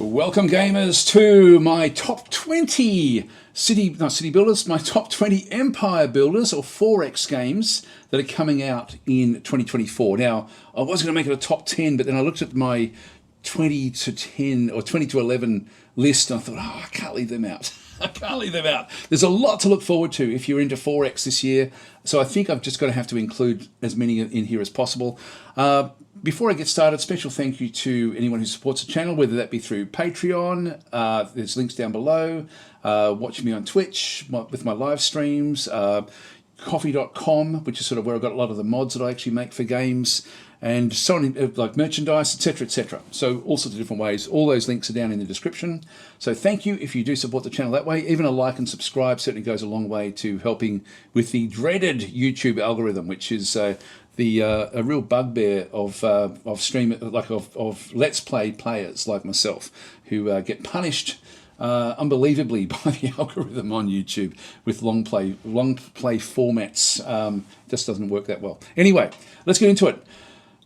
Welcome gamers to my top 20 city builders, my top 20 empire builders or 4X games that are coming out in 2024. Now, I was going to make it a top 10, but then I looked at my 20 to 10 or 20 to 11 list and I thought, I can't leave them out. I can't leave them out. There's a lot to look forward to if you're into 4X this year. So I think I've just got to have to include as many in here as possible. Before I get started, special thank you to anyone who supports the channel, whether that be through Patreon, there's links down below, watching me on Twitch with my live streams, coffee.com, which is sort of where I've got a lot of the mods that I actually make for games, and so on, like merchandise, etc., etc. So all sorts of different ways. All those links are down in the description. So thank you if you do support the channel that way. Even a like and subscribe certainly goes a long way to helping with the dreaded YouTube algorithm, which is a real bugbear of stream, like of Let's Play players like myself, who get punished unbelievably by the algorithm on YouTube with long play formats. Just doesn't work that well. Anyway, let's get into it.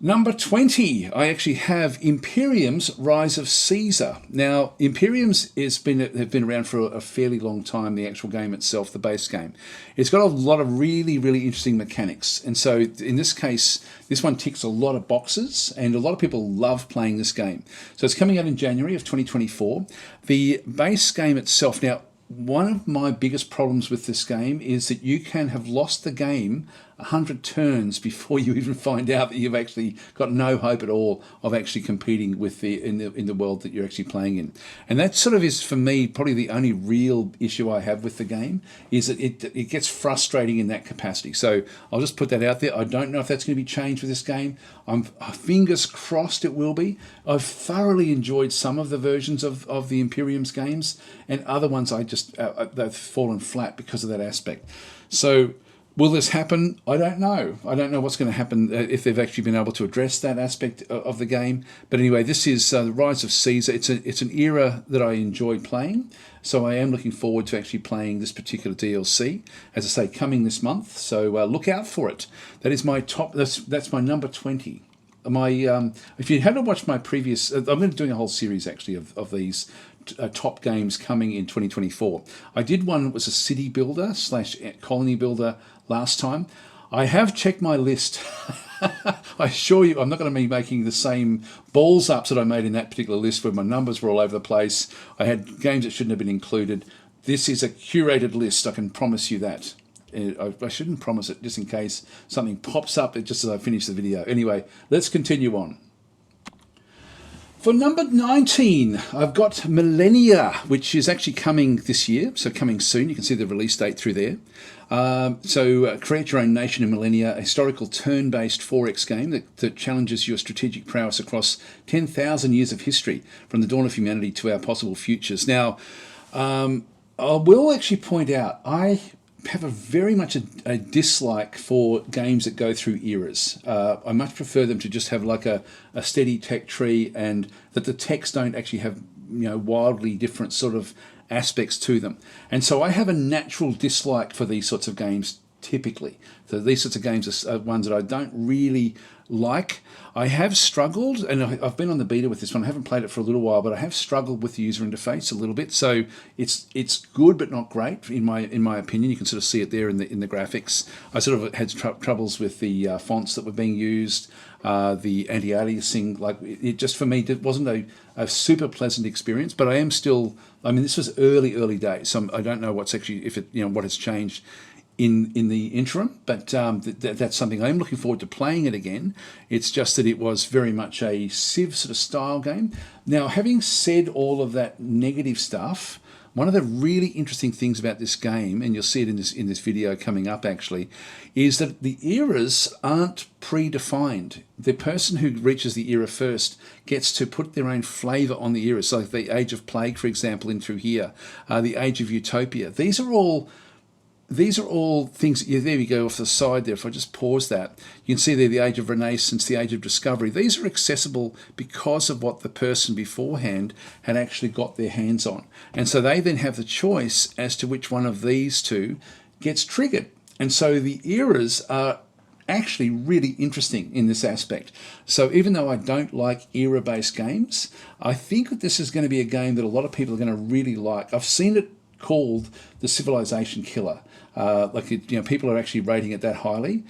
Number 20, I actually have Imperium's Rise of Caesar. Now, Imperium's have been around for a fairly long time, the actual game itself, the base game. It's got a lot of really, really interesting mechanics. And so in this case, this one ticks a lot of boxes and a lot of people love playing this game. So it's coming out in January of 2024. The base game itself, now, one of my biggest problems with this game is that you can have lost the game 100 turns before you even find out that you've actually got no hope at all of actually competing with in the world that you're actually playing in. And that sort of is, for me, probably the only real issue I have with the game, is that it gets frustrating in that capacity. So I'll just put that out there. I don't know if that's going to be changed with this game. I'm fingers crossed it will be. I've thoroughly enjoyed some of the versions of the Imperium's games, and other ones they've fallen flat because of that aspect. So will this happen? I don't know. I don't know what's going to happen if they've actually been able to address that aspect of the game. But anyway, this is the Rise of Caesar. It's an era that I enjoy playing, so I am looking forward to actually playing this particular DLC. As I say, coming this month, so look out for it. That is my top. That's my number 20. If you haven't watched my previous, I'm going to be doing a whole series actually of these top games coming in 2024. I did one that was a city builder / colony builder last time. I have checked my list. I assure you I'm not going to be making the same balls ups that I made in that particular list where my numbers were all over the place. I had games that shouldn't have been included. This is a curated list, I can promise you that. I shouldn't promise it just in case something pops up just as I finish the video. Anyway, let's continue on. For number 19, I've got Millennia, which is actually coming this year, so coming soon. You can see the release date through there. Create your own nation in Millennia, a historical turn-based 4X game that challenges your strategic prowess across 10,000 years of history, from the dawn of humanity to our possible futures. Now, I will actually point out, I have very much a dislike for games that go through eras. I much prefer them to just have like a steady tech tree, and that the techs don't actually have wildly different sort of aspects to them. And so I have a natural dislike for these sorts of games typically. So these sorts of games are ones that I don't really like. I have struggled, and I've been on the beta with this one. I haven't played it for a little while, but I have struggled with the user interface a little bit. So it's good but not great in my opinion. You can sort of see it there in the graphics. I sort of had troubles with the fonts that were being used, the anti-aliasing. Like it just, for me, it wasn't a super pleasant experience. But I am still. I mean, this was early days, so I don't know what's actually what has changed in the interim, but that's something I'm looking forward to playing it again. It's just that it was very much a Civ sort of style game. Now, having said all of that negative stuff, one of the really interesting things about this game, and you'll see it in this video coming up actually, is that the eras aren't predefined. The person who reaches the era first gets to put their own flavour on the era. So like the Age of Plague, for example, in through here, the Age of Utopia. These are all things. Yeah, there we go off the side there. If I just pause that, you can see there the Age of Renaissance, the Age of Discovery. These are accessible because of what the person beforehand had actually got their hands on. And so they then have the choice as to which one of these two gets triggered. And so the eras are actually really interesting in this aspect. So even though I don't like era-based games, I think that this is going to be a game that a lot of people are going to really like. I've seen it called the Civilization Killer. People are actually rating it that highly.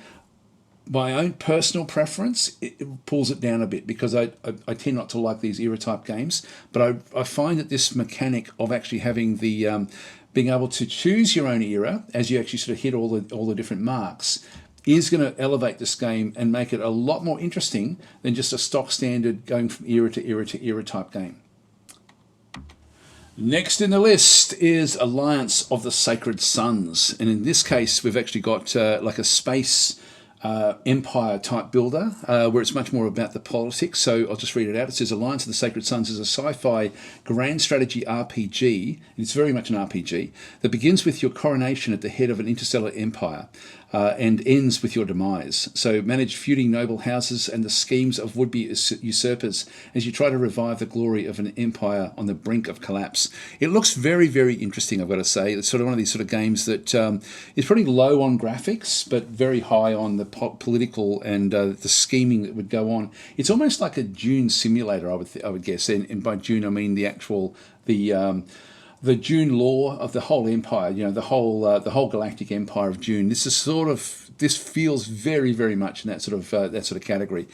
My own personal preference, it pulls it down a bit because I tend not to like these era type games, but I find that this mechanic of actually having the being able to choose your own era as you actually sort of hit all the different marks is going to elevate this game and make it a lot more interesting than just a stock standard going from era to era to era type game. Next in the list is Alliance of the Sacred Suns, and in this case we've actually got like a space empire type builder where it's much more about the politics. So I'll just read it out. It says Alliance of the Sacred Suns is a sci-fi grand strategy RPG. It's very much an RPG that begins with your coronation at the head of an interstellar empire and ends with your demise. So manage feuding noble houses and the schemes of would-be usurpers as you try to revive the glory of an empire on the brink of collapse. It looks very, very interesting, I've got to say. It's sort of one of these sort of games that is pretty low on graphics, but very high on the political and the scheming that would go on. It's almost like a Dune simulator, I would guess. And by Dune, I mean the actual the Dune lore of the whole empire, the whole galactic empire of Dune. This feels very, very much in that sort of category,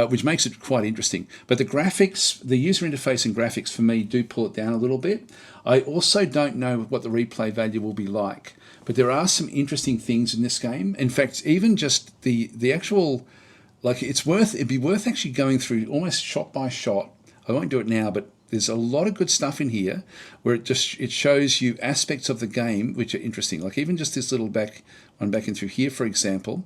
which makes it quite interesting. But the graphics, the user interface and graphics for me do pull it down a little bit. I also don't know what the replay value will be like, but there are some interesting things in this game. In fact, even just the actual, it'd be worth actually going through almost shot by shot. I won't do it now, but there's a lot of good stuff in here where it shows you aspects of the game which are interesting. Like even just this little back in through here, for example.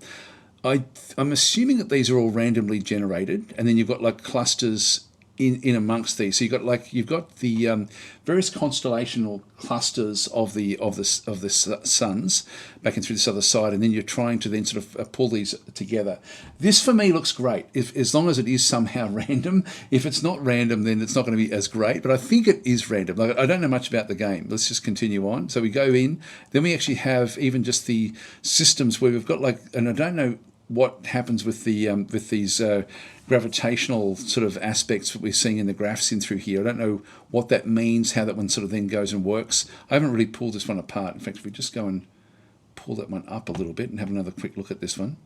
I'm assuming that these are all randomly generated, and then you've got like clusters in amongst these. So you've got the various constellational clusters of the suns back in through this other side, and then you're trying to then sort of pull these together. This for me looks great, as long as it is somehow random. If it's not random, then it's not going to be as great. But I think it is random. I don't know much about the game. Let's just continue on. So we go in, then we actually have even just the systems where we've got and I don't know what happens with these gravitational sort of aspects that we're seeing in the graphs in through here. I don't know what that means, how that one sort of then goes and works. I haven't really pulled this one apart. In fact, if we just go and pull that one up a little bit and have another quick look at this one,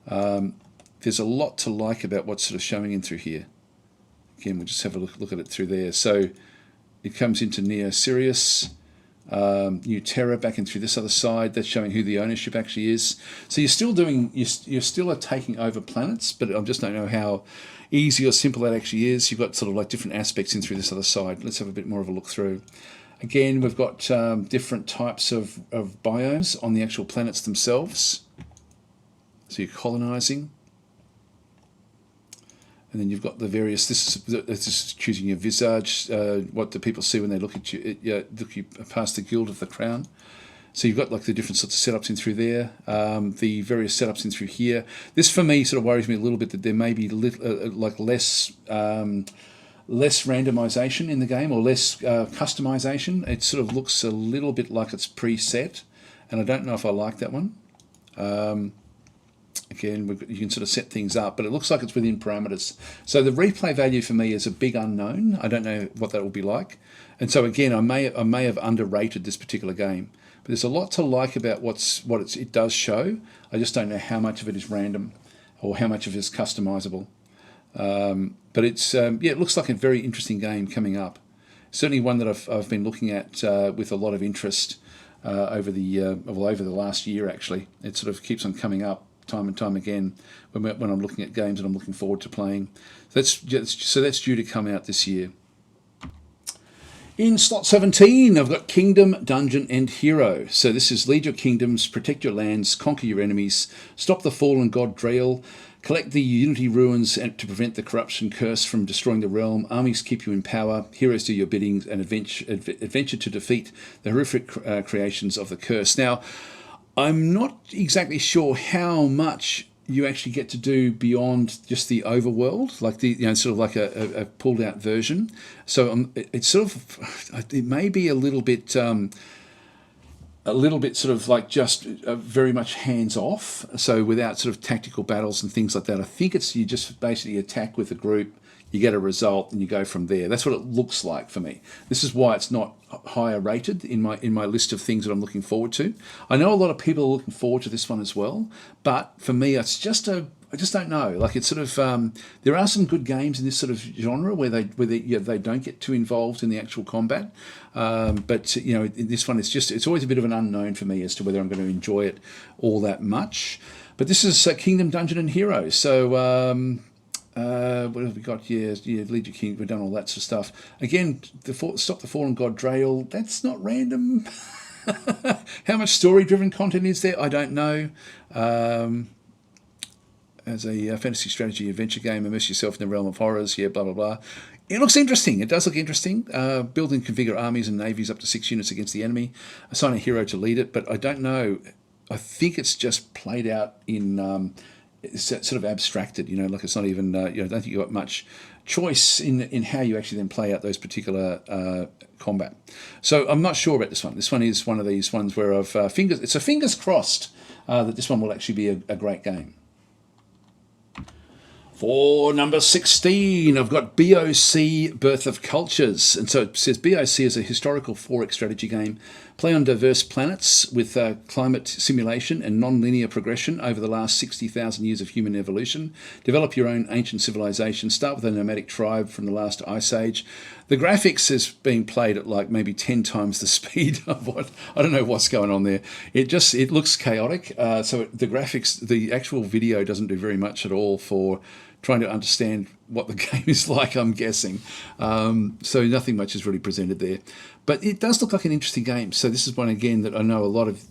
there's a lot to like about what's sort of showing in through here. Again, we'll just have a look at it through there. So it comes into Neo Sirius, New Terra back in through this other side. That's showing who the ownership actually is. So you're still taking over planets, but I just don't know how easy or simple that actually is. You've got sort of like different aspects in through this other side. Let's have a bit more of a look through. Again, we've got different types of biomes on the actual planets themselves. So you're colonizing. And then you've got the various. This is choosing your visage. What do people see when they look at you? Look you past the Guild of the Crown. So you've got like the different sorts of setups in through there. The various setups in through here. This for me sort of worries me a little bit that there may be less randomization in the game or less customization. It sort of looks a little bit like it's preset, and I don't know if I like that one. Again, you can sort of set things up, but it looks like it's within parameters. So the replay value for me is a big unknown. I don't know what that will be like. And so again, I may have underrated this particular game. But there's a lot to like about it does show. I just don't know how much of it is random or how much of it is customizable. But it looks like a very interesting game coming up. Certainly one that I've been looking at with a lot of interest over the last year. Actually, it sort of keeps on coming up time and time again when I'm looking at games and I'm looking forward to playing. That's due to come out this year. In slot 17, I've got Kingdom, Dungeon and Hero. So this is lead your kingdoms, protect your lands, conquer your enemies, stop the fallen god Drael, collect the Unity ruins and to prevent the corruption curse from destroying the realm. Armies keep you in power, heroes do your bidding, and adventure to defeat the horrific creations of the curse. Now, I'm not exactly sure how much you actually get to do beyond just the overworld, like sort of like a pulled out version. So it's sort of, it may be a little bit a little bit sort of like just very much hands off, so without sort of tactical battles and things like that. I think it's you just basically attack with a group, you get a result, and you go from there. That's what it looks like for me. This is why it's not higher rated in my list of things that I'm looking forward to. I know a lot of people are looking forward to this one as well, but for me, it's just I just don't know. Like it's sort of there are some good games in this sort of genre where they don't get too involved in the actual combat, but you know, in this one it's always a bit of an unknown for me as to whether I'm going to enjoy it all that much. But this is Kingdom Dungeon and Heroes, so. What have we got here? Yeah, Lead Your King. We've done all that sort of stuff. Again, Stop the Fallen God Drael. That's not random. How much story-driven content is there? I don't know. As a fantasy strategy adventure game, immerse yourself in the realm of horrors. Yeah, blah blah blah. It looks interesting. It does look interesting. Build and configure armies and navies up to 6 units against the enemy. Assign a hero to lead it, but I don't know. I think it's just played out in. It's sort of abstracted, you know, like it's not even, I don't think you've got much choice in how you actually then play out those particular combat. So I'm not sure about this one. This one is one of these ones where it's a fingers crossed that this one will actually be a great game. For number 16, I've got BOC Birth of Cultures. And so it says BOC is a historical 4X strategy game. Play on diverse planets with climate simulation and non-linear progression over the last 60,000 years of human evolution. Develop your own ancient civilization. Start with a nomadic tribe from the last ice age. The graphics is being played at like maybe 10 times the speed of what, I don't know what's going on there. It looks chaotic. So the graphics, the actual video doesn't do very much at all for trying to understand what the game is like, I'm guessing. So nothing much is really presented there. But it does look like an interesting game. So this is one, again, that I know a lot of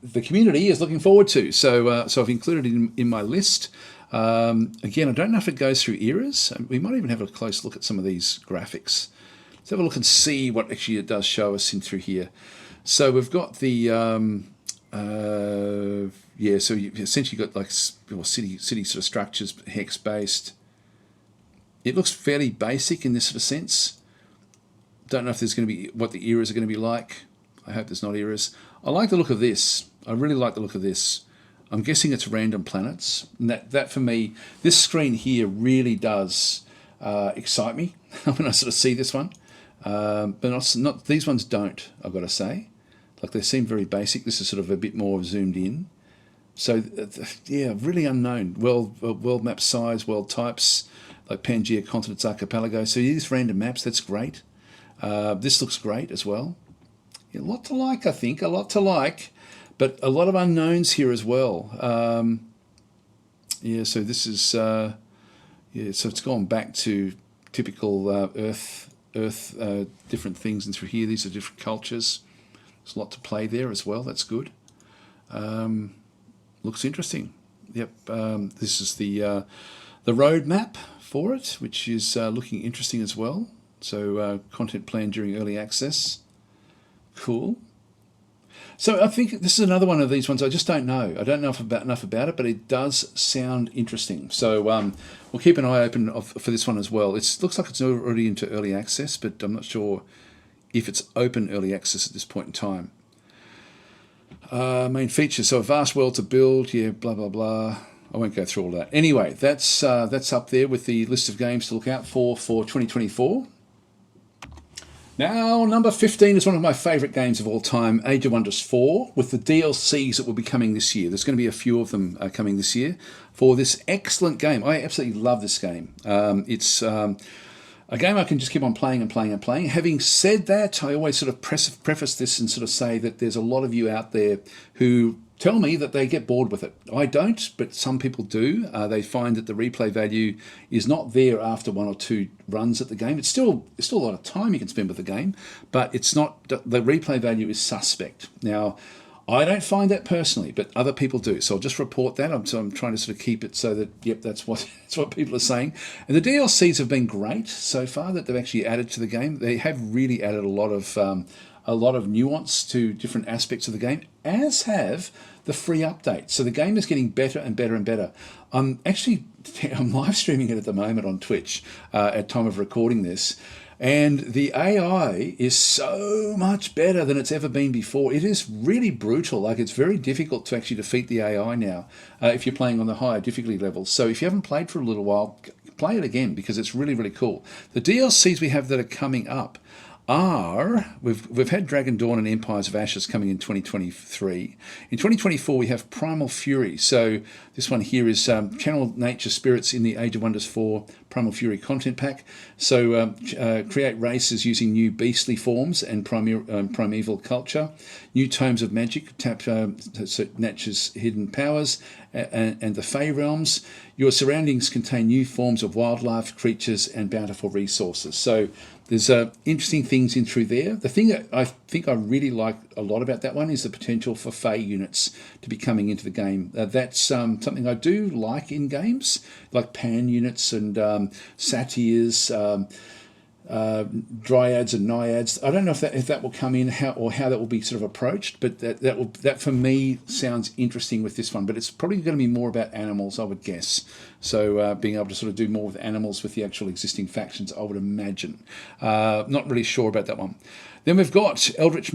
the community is looking forward to. So I've included it in my list. Again, I don't know if it goes through eras. We might even have a close look at some of these graphics. Let's have a look and see what actually it does show us in through here. So we've got the... so you've essentially got like city sort of structures, hex based. It looks fairly basic in this sort of sense. Don't know if there's going to be what the eras are going to be like. I hope there's not eras. I like the look of this. I really like the look of this. I'm guessing it's random planets. And that for me, this screen here really does excite me when I sort of see this one. But not these ones don't, I've got to say. Like they seem very basic. This is sort of a bit more zoomed in. So yeah, really unknown. World map size, world types, like Pangea, continents, archipelago. So these random maps, that's great. This looks great as well. Yeah, a lot to like, I think. A lot to like, but a lot of unknowns here as well. So this is so it's gone back to typical Earth, different things, and through here these are different cultures. There's a lot to play there as well. That's good. Looks interesting. Yep. This is the road map for it, which is looking interesting as well. So content planned during early access. Cool. So I think this is another one of these ones I just don't know. I don't know enough about it, but it does sound interesting. So we'll keep an eye open for this one as well. It looks like it's already into early access, but I'm not sure if it's open early access at this point in time. Main features, so a vast world to build, yeah, blah, blah, blah. I won't go through all that. Anyway, that's up there with the list of games to look out for 2024. Now, number 15 is one of my favourite games of all time, Age of Wonders 4, with the DLCs that will be coming this year. There's going to be a few of them coming this year for this excellent game. I absolutely love this game. It's a game I can just keep on playing and playing and playing. Having said that, I always sort of preface this and sort of say that there's a lot of you out there who tell me that they get bored with it. I don't, but some people do. They find that the replay value is not there after 1 or 2 runs at the game. It's still a lot of time you can spend with the game, but it's not. The replay value is suspect. Now, I don't find that personally, but other people do. So I'll just report that. I'm trying to sort of keep it so that, yep, that's what people are saying. And the DLCs have been great so far that they've actually added to the game. They have really added a lot of nuance to different aspects of the game, as have the free update. So the game is getting better and better and better. I'm live streaming it at the moment on Twitch at time of recording this. And the AI is so much better than it's ever been before. It is really brutal. Like, it's very difficult to actually defeat the AI now if you're playing on the higher difficulty levels. So if you haven't played for a little while, play it again because it's really, really cool. The DLCs we have that are coming up are, we've had Dragon Dawn and Empires of Ashes coming in 2023. In 2024 we have Primal Fury. So this one here is Channel Nature Spirits in the Age of Wonders 4 Primal Fury content pack. So create races using new beastly forms and primeval culture. New tomes of magic, tap nature's hidden powers and the Fey realms. Your surroundings contain new forms of wildlife, creatures and bountiful resources. So there's interesting things in through there. The thing that I think I really like a lot about that one is the potential for Fey units to be coming into the game. That's something I do like in games, like Pan units and satyrs, dryads and naiads. I don't know if that will come in, how that will be sort of approached, but that for me sounds interesting with this one. But it's probably going to be more about animals, I would guess. So being able to sort of do more with animals with the actual existing factions, I would imagine. Not really sure about that one. Then we've got Eldritch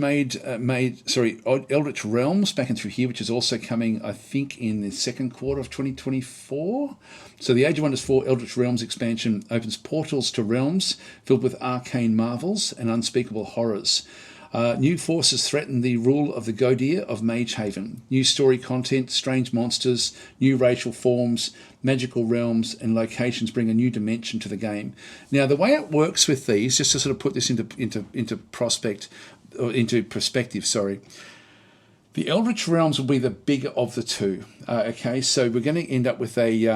Realms back in through here, which is also coming, I think, in the second quarter of 2024. So the Age of Wonders 4 Eldritch Realms expansion opens portals to realms filled with arcane marvels and unspeakable horrors. New forces threaten the rule of the Godir of Magehaven. New story content, strange monsters, new racial forms, magical realms and locations bring a new dimension to the game. Now, the way it works with these, just to sort of put this into perspective, the Eldritch Realms will be the bigger of the two. Okay, so we're going to end up with the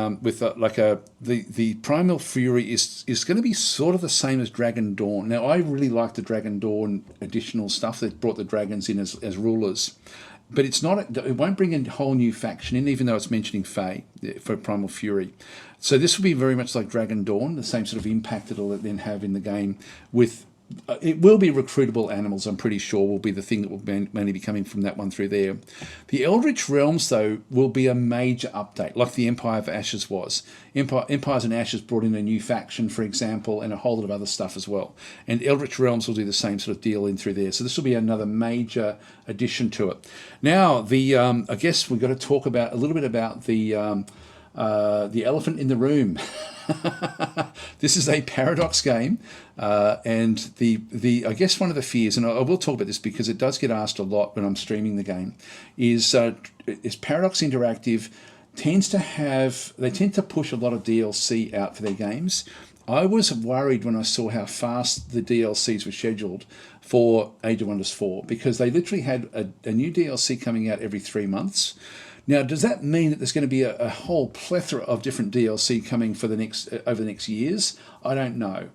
Primal Fury is going to be sort of the same as Dragon Dawn. Now, I really like the Dragon Dawn additional stuff that brought the dragons in as rulers, but it won't bring a whole new faction in, even though it's mentioning Fey for Primal Fury. So this will be very much like Dragon Dawn, the same sort of impact that it'll then have in the game with. It will be recruitable animals, I'm pretty sure, will be the thing that will mainly be coming from that one through there. The Eldritch Realms, though, will be a major update, like the Empire of Ashes was. Empires and Ashes brought in a new faction, for example, and a whole lot of other stuff as well. And Eldritch Realms will do the same sort of deal in through there. So this will be another major addition to it. Now, I guess we've got to talk about a little bit about the elephant in the room. This is a Paradox game, and I guess one of the fears, and I will talk about this because it does get asked a lot when I'm streaming the game, is Paradox Interactive tend to push a lot of DLC out for their games. I was worried when I saw how fast the DLCs were scheduled for Age of Wonders 4, because they literally had a new DLC coming out every 3 months. Now, does that mean that there's going to be a whole plethora of different DLC coming for over the next years? I don't know.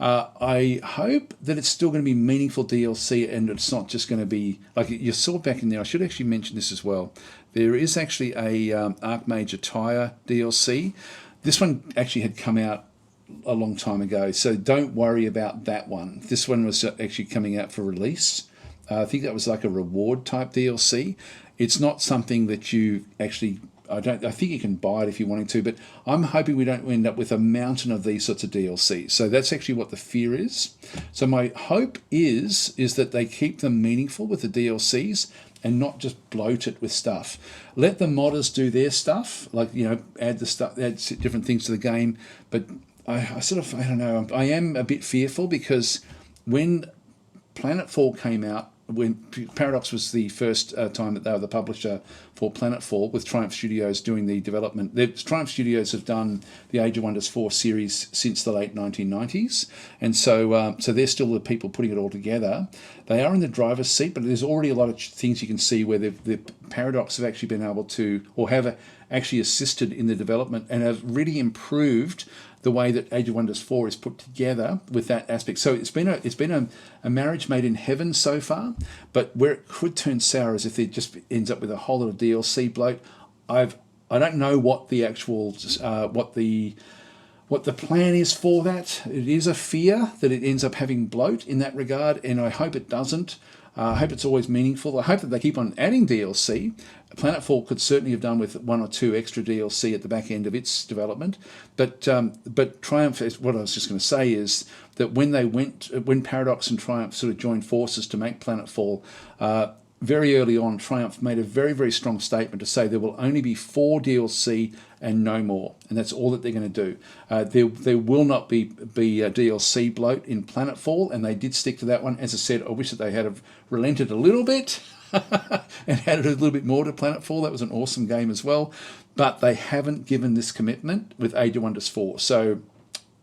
I hope that it's still going to be meaningful DLC and it's not just going to be, like you saw back in there, I should actually mention this as well. There is actually a Archmage Attire DLC. This one actually had come out a long time ago, so don't worry about that one. This one was actually coming out for release. I think that was like a reward type DLC. It's not something that you actually, I think you can buy it if you wanted to, but I'm hoping we don't end up with a mountain of these sorts of DLCs. So that's actually what the fear is. So my hope is that they keep them meaningful with the DLCs and not just bloat it with stuff. Let the modders do their stuff, like, add different things to the game. But I don't know, I am a bit fearful because when Planetfall came out, when Paradox was the first time that they were the publisher for Planetfall, with Triumph Studios doing the development. Triumph Studios have done the Age of Wonders 4 series since the late 1990s, and so they're still the people putting it all together. They are in the driver's seat, but there's already a lot of things you can see where the Paradox have actually been able to, or have actually assisted in the development and have really improved the way that Age of Wonders 4 is put together with that aspect. So it's been a marriage made in heaven so far, but where it could turn sour is if it just ends up with a whole lot of DLC bloat. I don't know what the actual what the plan is for that. It is a fear that it ends up having bloat in that regard, and I hope it doesn't. I hope it's always meaningful. I hope that they keep on adding DLC. Planetfall could certainly have done with 1 or 2 extra DLC at the back end of its development, but Triumph, what I was just going to say is that when Paradox and Triumph sort of joined forces to make Planetfall, very early on, Triumph made a very, very strong statement to say there will only be 4 DLC and no more, and that's all that they're going to do. There will not be a DLC bloat in Planetfall, and they did stick to that one. As I said, I wish that they had have relented a little bit and added a little bit more to Planetfall. That was an awesome game as well, but they haven't given this commitment with Age of Wonders 4. So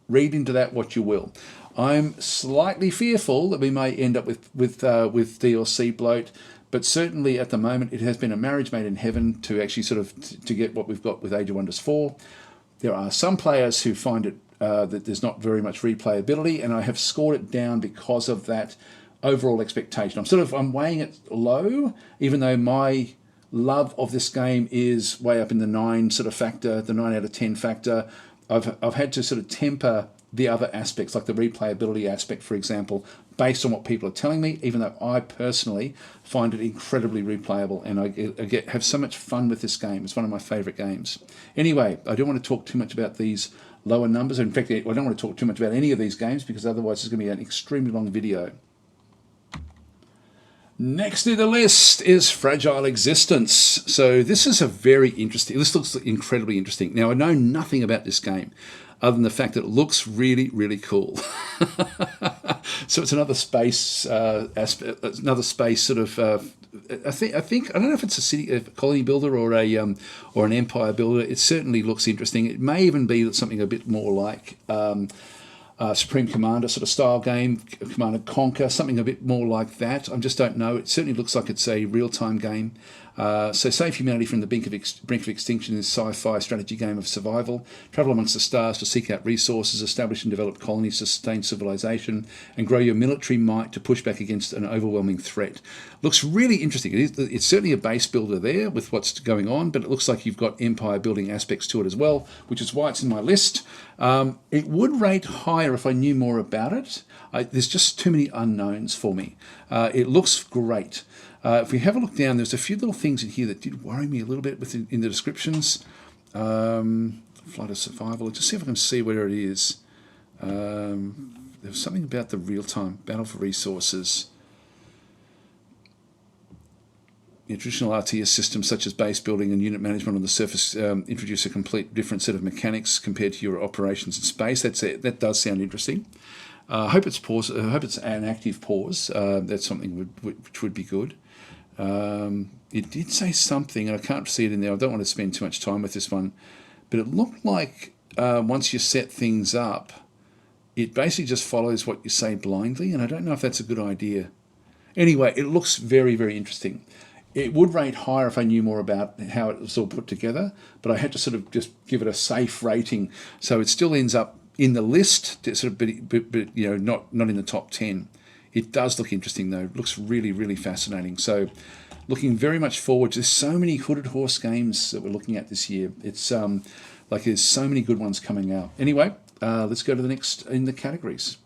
read into that what you will. I'm slightly fearful that we may end up with DLC bloat, but certainly at the moment it has been a marriage made in heaven to actually sort of to get what we've got with Age of Wonders 4. There are some players who find it that there's not very much replayability, and I have scored it down because of that overall expectation. I'm weighing it low, even though my love of this game is way up in the 9 sort of factor, the 9 out of 10 factor. I've had to sort of temper the other aspects, like the replayability aspect, for example, based on what people are telling me, even though I personally find it incredibly replayable, and I have so much fun with this game. It's one of my favourite games. Anyway, I don't want to talk too much about these lower numbers. In fact, I don't want to talk too much about any of these games, because otherwise it's going to be an extremely long video. Next to the list is Fragile Existence. So this is this looks incredibly interesting. Now, I know nothing about this game other than the fact that it looks really, really cool. So it's another space aspect, another space sort of. I think I don't know if it's a colony builder or an empire builder. It certainly looks interesting. It may even be something a bit more like Supreme Commander sort of style game, Command and Conquer, something a bit more like that. I just don't know. It certainly looks like it's a real-time game. So save humanity from the brink of extinction is a sci-fi strategy game of survival. Travel amongst the stars to seek out resources, establish and develop colonies, sustain civilization, and grow your military might to push back against an overwhelming threat. Looks really interesting. It's certainly a base builder there with what's going on, but it looks like you've got empire building aspects to it as well, which is why it's in my list. It would rate higher if I knew more about it. There's just too many unknowns for me. It looks great. If we have a look down, there's a few little things in here that did worry me a little bit in the descriptions. Flight of Survival. Let's just see if I can see where it is. There was something about the real-time battle for resources. Traditional RTS systems such as base building and unit management on the surface introduce a complete different set of mechanics compared to your operations in space. That does sound interesting. I hope it's an active pause. That's something which would be good. It did say something, and I can't see it in there. I don't want to spend too much time with this one, but it looked like once you set things up, it basically just follows what you say blindly, and I don't know if that's a good idea. Anyway, it looks very, very interesting. It would rate higher if I knew more about how it was all put together, but I had to sort of just give it a safe rating, so it still ends up in the list, sort of, but not in the top 10. It does look interesting though. It looks really, really fascinating. So, looking very much forward to. There's so many Hooded Horse games that we're looking at this year. It's like there's so many good ones coming out. Anyway, let's go to the next in the categories.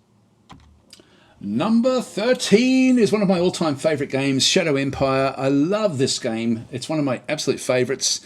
Number 13 is one of my all-time favourite games, Shadow Empire. I love this game. It's one of my absolute favourites.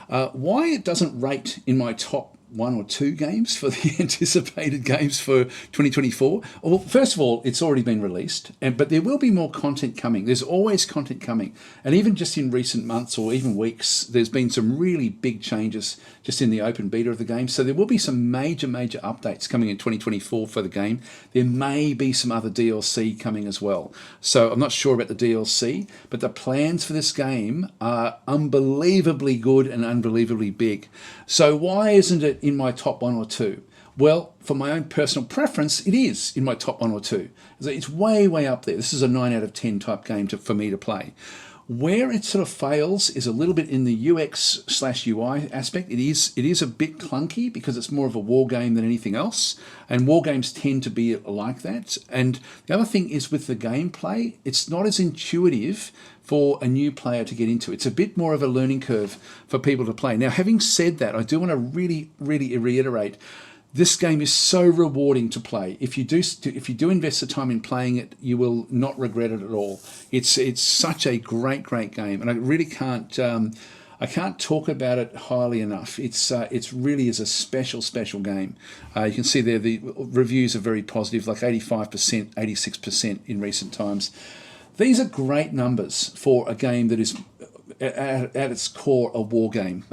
Why it doesn't rate in my top 1 or 2 games for the anticipated games for 2024. Well, first of all, it's already been released, but there will be more content coming. There's always content coming. And even just in recent months or even weeks, there's been some really big changes just in the open beta of the game. So there will be some major updates coming in 2024 for the game. There may be some other DLC coming as well. So I'm not sure about the DLC, but the plans for this game are unbelievably good and unbelievably big. So why isn't it in my top 1 or 2? Well, for my own personal preference, it is in my top 1 or 2. It's way up there. This is a 9 out of 10 type game for me to play. Where it sort of fails is a little bit in the UX/UI aspect. It is a bit clunky because it's more of a war game than anything else, and war games tend to be like that. And the other thing is with the gameplay, it's not as intuitive for a new player to get into. It's a bit more of a learning curve for people to play. Now, having said that, I do want to really reiterate, This game is so rewarding to play. If you do invest the time in playing it, you will not regret it at all. It's such a great game, and I really can't I can't talk about it highly enough. It's really is a special game. You can see there the reviews are very positive, like 85%, 86% in recent times. These are great numbers for a game that is at its core a war game.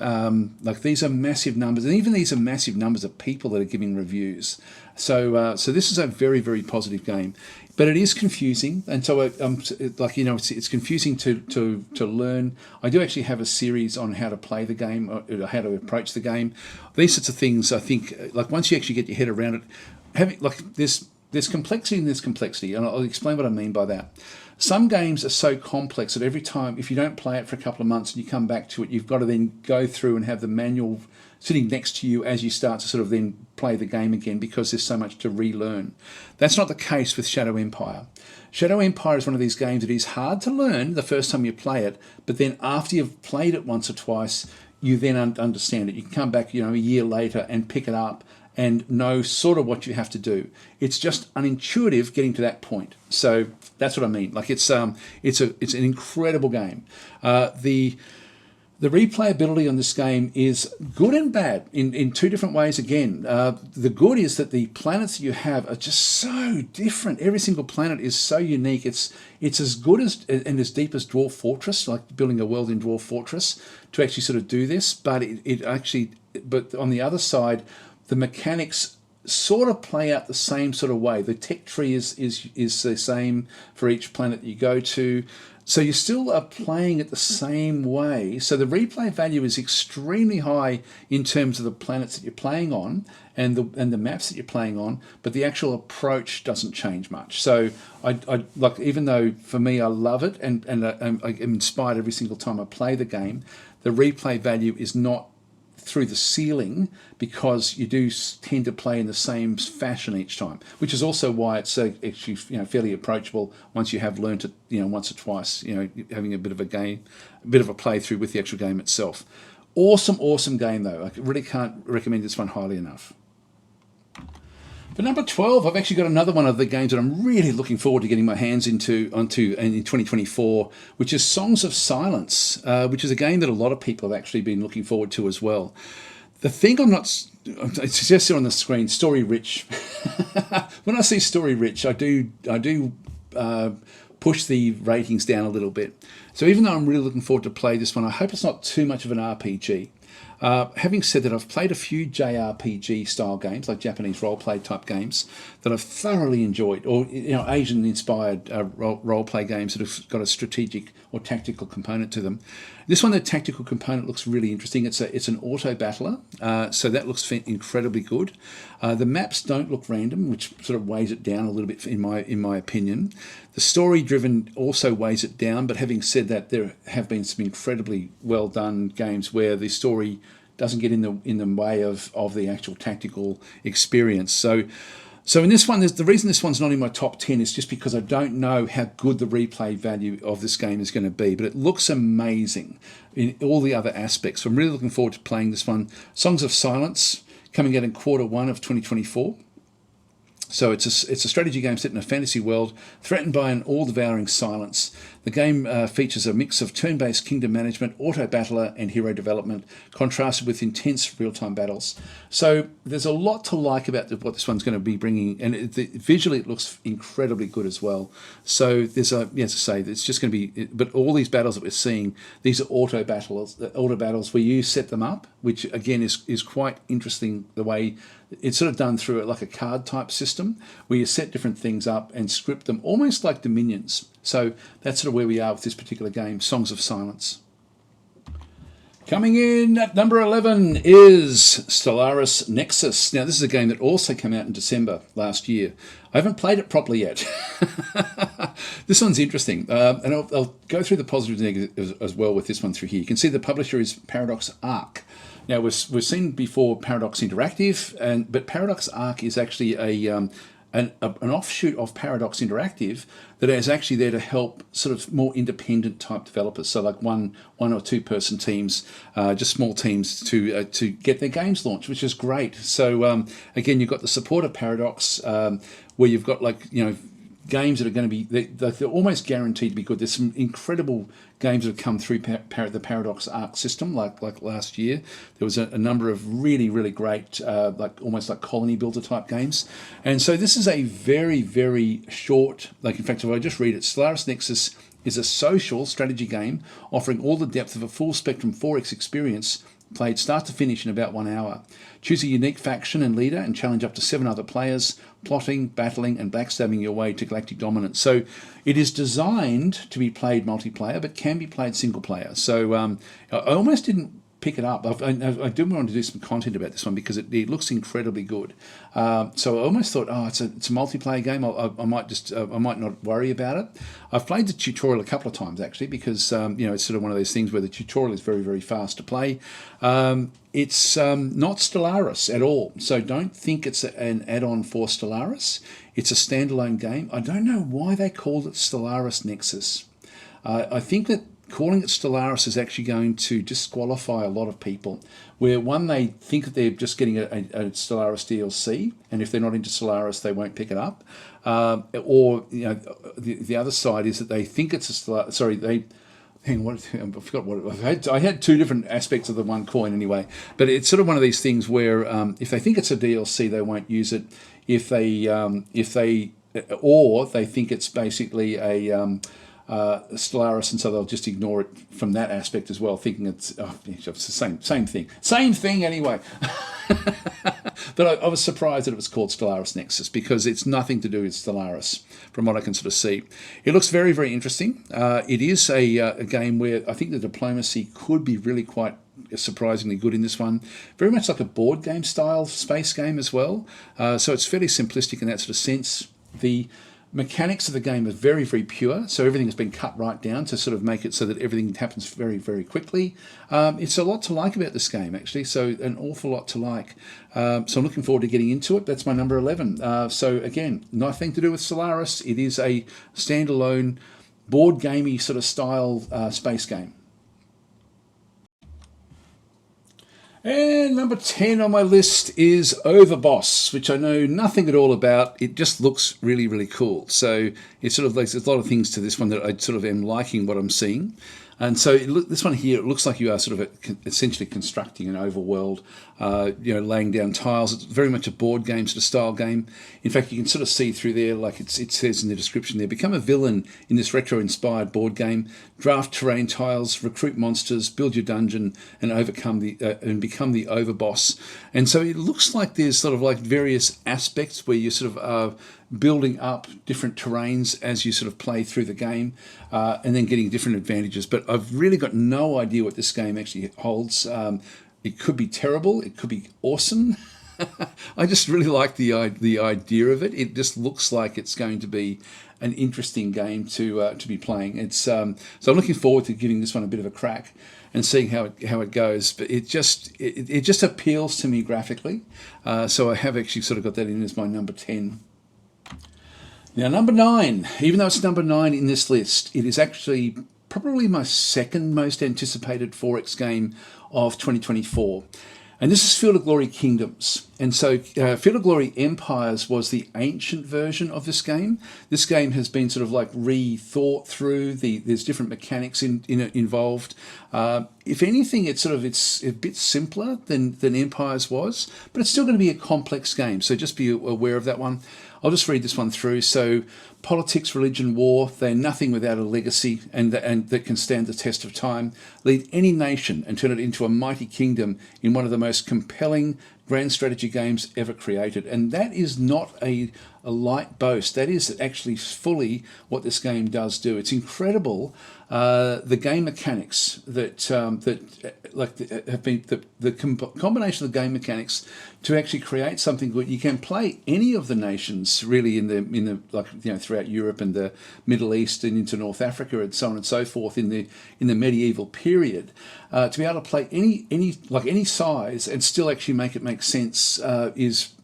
Like these are massive numbers, and even these are massive numbers of people that are giving reviews. So this is a very positive game, but it is confusing, and so it's confusing to learn. I do actually have a series on how to play the game, or how to approach the game. These sorts of things, I think, like once you actually get your head around it, having like there's complexity in this complexity, and I'll explain what I mean by that. Some games are so complex that every time, if you don't play it for a couple of months and you come back to it, you've got to then go through and have the manual sitting next to you as you start to sort of then play the game again, because there's so much to relearn. That's not the case with Shadow Empire. Shadow Empire is one of these games that is hard to learn the first time you play it, but then after you've played it once or twice, you then understand it. You can come back, a year later and pick it up and know sort of what you have to do. It's just unintuitive getting to that point. So that's what I mean. Like it's an incredible game. The replayability on this game is good and bad in two different ways again. The good is that the planets that you have are just so different. Every single planet is so unique. It's as good as and as deep as Dwarf Fortress, like building a world in Dwarf Fortress, to actually sort of do this. But but on the other side, the mechanics sort of play out the same sort of way. The tech tree is the same for each planet that you go to. So you still are playing it the same way. So the replay value is extremely high in terms of the planets that you're playing on and the maps that you're playing on, but the actual approach doesn't change much. So I like, even though for me I love it and I'm inspired every single time I play the game, the replay value is not through the ceiling, because you do tend to play in the same fashion each time, which is also why it's so actually fairly approachable once you have learnt it once or twice, having a bit of a playthrough with the actual game itself. Awesome game though. I really can't recommend this one highly enough. For number 12, I've actually got another one of the games that I'm really looking forward to getting my hands onto in 2024, which is Songs of Silence, which is a game that a lot of people have actually been looking forward to as well. The thing it suggests here on the screen, Story Rich. When I see Story Rich, I do push the ratings down a little bit. So even though I'm really looking forward to play this one, I hope it's not too much of an RPG. Having said that, I've played a few JRPG style games, like Japanese role-play type games, that I've thoroughly enjoyed, or Asian-inspired role-play games that have got a strategic or tactical component to them. This one, the tactical component looks really interesting. It's an auto battler, so that looks incredibly good. The maps don't look random, which sort of weighs it down a little bit in my opinion. The story-driven also weighs it down, but having said that, there have been some incredibly well-done games where the story doesn't get in the way of the actual tactical experience. So in this one, the reason this one's not in my top 10 is just because I don't know how good the replay value of this game is going to be, but it looks amazing in all the other aspects. So I'm really looking forward to playing this one. Songs of Silence, coming out in Q1 of 2024. So it's a strategy game set in a fantasy world, threatened by an all-devouring silence. The game features a mix of turn-based kingdom management, auto-battler, and hero development, contrasted with intense real-time battles. So there's a lot to like about what this one's going to be bringing, and visually it looks incredibly good as well. So there's it's just going to be, but all these battles that we're seeing, these are auto battles where you set them up, which again is quite interesting, the way it's sort of done through like a card type system where you set different things up and script them almost like Dominions. So that's sort of where we are with this particular game, Songs of Silence. Coming in at number 11 is Stellaris Nexus. Now, this is a game that also came out in December last year. I haven't played it properly yet. This one's interesting. And I'll go through the positives and negatives as well with this one through here. You can see the publisher is Paradox Arc. Now, we've seen before Paradox Interactive, but Paradox Arc is actually an offshoot of Paradox Interactive that is actually there to help sort of more independent type developers. So like one or two person teams, just small teams to get their games launched, which is great. So again, you've got the support of Paradox, where you've got games that are going to be, they're almost guaranteed to be good. There's some incredible games that have come through the Paradox Arc system, like last year. There was a number of really, really great, almost like colony builder type games. And so this is a very, very short, in fact, if I just read it, Stellaris Nexus is a social strategy game offering all the depth of a full spectrum 4X experience, played start to finish in about 1 hour. Choose a unique faction and leader and challenge up to 7 other players, plotting, battling, and backstabbing your way to galactic dominance. So it is designed to be played multiplayer, but can be played single player. So I almost didn't pick it up. I do want to do some content about this one because it looks incredibly good. So I almost thought, it's a multiplayer game. I might not worry about it. I've played the tutorial a couple of times actually because it's sort of one of those things where the tutorial is very, very fast to play. It's not Stellaris at all, so don't think it's an add-on for Stellaris. It's a standalone game. I don't know why they called it Stellaris Nexus. I think that calling it Stellaris is actually going to disqualify a lot of people, where one, they think that they're just getting a Stellaris DLC, and if they're not into Stellaris, they won't pick it up. Or the other side is that they think it's a Stellaris. Sorry, I forgot what I had two different aspects of the one coin anyway. But it's sort of one of these things where if they think it's a DLC, they won't use it. If they think it's basically a Stellaris, and so they'll just ignore it from that aspect as well, thinking it's the same thing anyway. But I was surprised that it was called Stellaris Nexus because it's nothing to do with Stellaris from what I can sort of see. It looks very, very interesting. It is a game where I think the diplomacy could be really quite surprisingly good in this one. Very much like a board game style space game as well. So it's fairly simplistic in that sort of sense. The mechanics of the game are very, very pure, so everything has been cut right down to sort of make it so that everything happens very, very quickly. It's a lot to like about this game, actually, so an awful lot to like. So I'm looking forward to getting into it. That's my number 11. So again, nothing to do with Stellaris. It is a standalone board gamey sort of style space game. And number 10 on my list is Overboss, which I know nothing at all about. It just looks really, really cool. So it's sort of like there's a lot of things to this one that I sort of am liking what I'm seeing. And so this one here, it looks like you are sort of essentially constructing an overworld, laying down tiles. It's very much a board game sort of style game. In fact, you can sort of see through there, like it says in the description there, become a villain in this retro-inspired board game. Draft terrain tiles, recruit monsters, build your dungeon, and become the overboss. And so it looks like there's sort of like various aspects where you sort of building up different terrains as you sort of play through the game, and then getting different advantages. But I've really got no idea what this game actually holds. It could be terrible. It could be awesome. I just really like the idea of it. It just looks like it's going to be an interesting game to be playing. It's so I'm looking forward to giving this one a bit of a crack and seeing how it goes. But it just appeals to me graphically. So I have actually sort of got that in as my number 10. Now, number 9, even though it's number 9 in this list, it is actually probably my second most anticipated 4X game of 2024. And this is Field of Glory Kingdoms. And so Field of Glory Empires was the ancient version of this game. This game has been sort of like rethought through. There's different mechanics involved. If anything, it's a bit simpler than Empires was, but it's still going to be a complex game. So just be aware of that one. I'll just read this one through. So politics, religion, war, they're nothing without a legacy and that can stand the test of time. Lead any nation and turn it into a mighty kingdom in one of the most compelling grand strategy games ever created. And that is not a light boast. That is actually fully what this game does do. It's incredible. The game mechanics have been the combination of the game mechanics to actually create something good. You can play any of the nations really in the throughout Europe and the Middle East and into North Africa and so on and so forth in the medieval period. To be able to play any size and still actually make it make sense is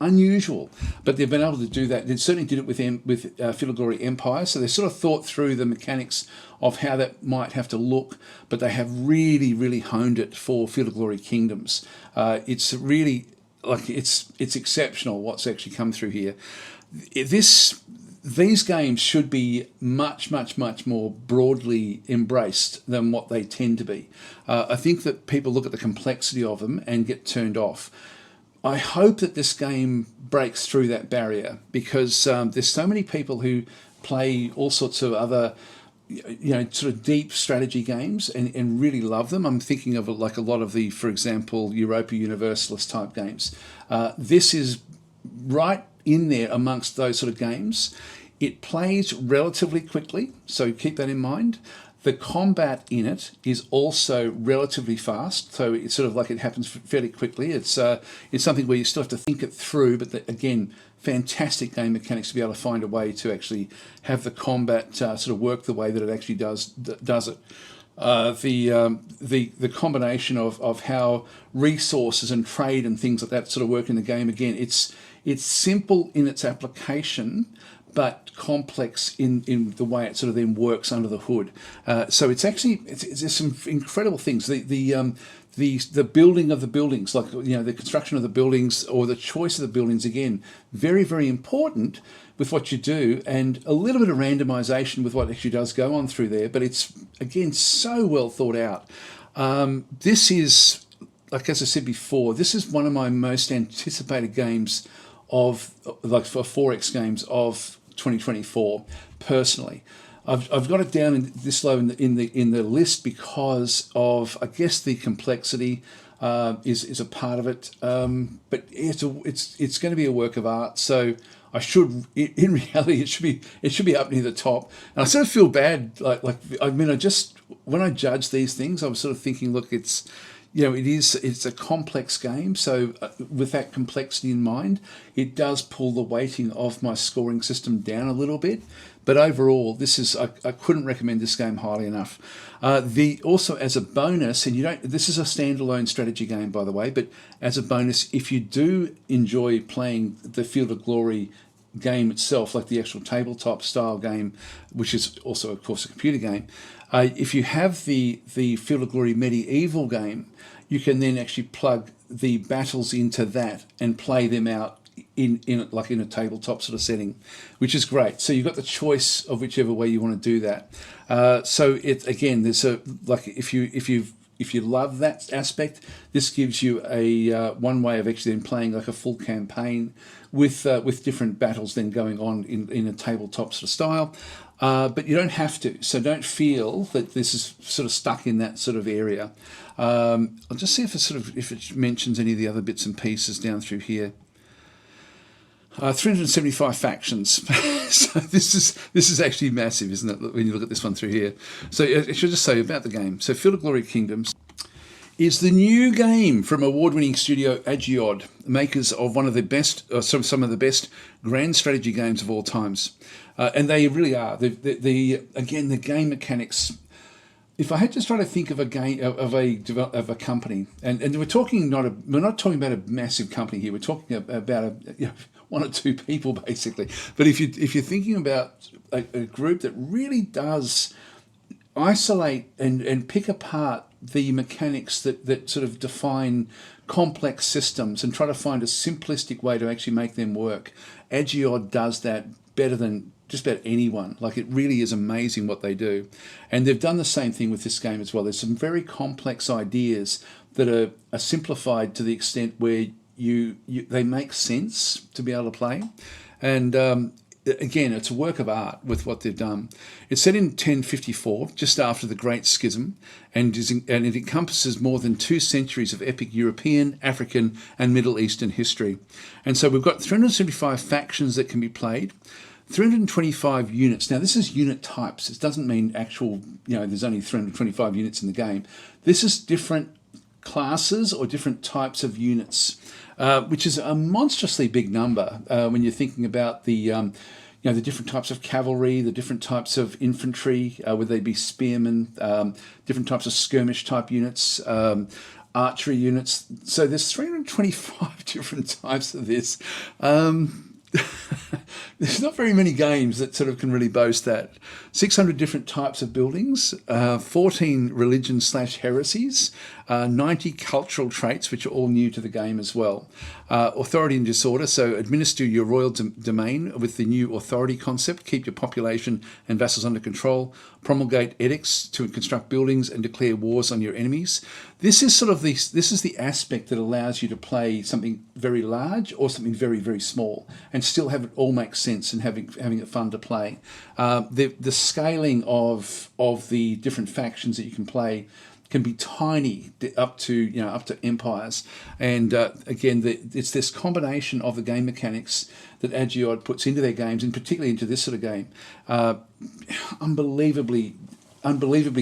unusual, but they've been able to do that. They certainly did it with Field of Glory Empire, so they sort of thought through the mechanics of how that might have to look, but they have really, really honed it for Field of Glory Kingdoms. It's really, like, it's exceptional what's actually come through here. These games should be much, much, much more broadly embraced than what they tend to be. I think that people look at the complexity of them and get turned off. I hope that this game breaks through that barrier, because there's so many people who play all sorts of other, sort of deep strategy games and really love them. I'm thinking of like a lot of the, for example, Europa Universalis type games. This is right in there amongst those sort of games. It plays relatively quickly, so keep that in mind. The combat in it is also relatively fast, so it's sort of like it happens fairly quickly. It's something where you still have to think it through, but again, fantastic game mechanics to be able to find a way to actually have the combat sort of work the way that it actually does it. The combination of how resources and trade and things like that sort of work in the game, again, it's simple in its application, but complex in the way it sort of then works under the hood. So there's some incredible things. The building of the buildings, like the construction of the buildings or the choice of the buildings, again, very, very important with what you do, and a little bit of randomization with what actually does go on through there. But it's, again, so well thought out. This is, like, as I said before, this is one of my most anticipated games for 4X games of 2024. Personally, I've got it down in this low in the list because of, I guess, the complexity is a part of it. But it's going to be a work of art. So in reality, it should be up near the top. And I sort of feel bad. When I judge these things, I was sort of thinking, look, it's a complex game. So with that complexity in mind, it does pull the weighting of my scoring system down a little bit. But overall, I couldn't recommend this game highly enough. Also, as a bonus, this is a standalone strategy game, by the way, but as a bonus, if you do enjoy playing the Field of Glory game itself, like the actual tabletop style game, which is also, of course, a computer game, if you have the Field of Glory medieval game, you can then actually plug the battles into that and play them out in a tabletop sort of setting, which is great. So you've got the choice of whichever way you want to do that. So it, again, there's if you love that aspect, this gives you a one way of actually then playing like a full campaign with different battles then going on in a tabletop sort of style. But you don't have to, so don't feel that this is sort of stuck in that sort of area. I'll just see if it mentions any of the other bits and pieces down through here. 375 factions. So this is actually massive, isn't it, when you look at this one through here? So I should just say about the game. So Field of Glory Kingdoms is the new game from award-winning studio Agiod, makers of one of the best, some of the best grand strategy games of all times, and they really are. Again, the game mechanics. If I had to try to think of a game of a company, and we're not talking about a massive company here. We're talking about one or two people basically. But if you're thinking about a group that really does isolate and pick apart the mechanics that sort of define complex systems and try to find a simplistic way to actually make them work, Agiod does that better than just about anyone. Like, it really is amazing what they do. And they've done the same thing with this game as well. There's some very complex ideas that are simplified to the extent where they make sense to be able to play. And again, it's a work of art with what they've done. It's set in 1054, just after the Great Schism, and it encompasses more than 2 centuries of epic European, African, and Middle Eastern history. And so we've got 375 factions that can be played, 325 units. Now, this is unit types. It doesn't mean actual, there's only 325 units in the game. This is different classes or different types of units, which is a monstrously big number when you're thinking about the different types of cavalry, the different types of infantry, whether they be spearmen, different types of skirmish type units. archery units. So there's 325 different types of this. There's not very many games that sort of can really boast that. 600 different types of buildings, 14 religion/heresies, 90 cultural traits, which are all new to the game as well. Authority and disorder, so administer your royal domain with the new authority concept, keep your population and vassals under control, promulgate edicts to construct buildings and declare wars on your enemies. This is sort of this is the aspect that allows you to play something very large or something very, very small and still have it all make sense and having it fun to play. The scaling of the different factions that you can play can be tiny up to empires, and again it's this combination of the game mechanics that Agiod puts into their games, and particularly into this sort of game, unbelievably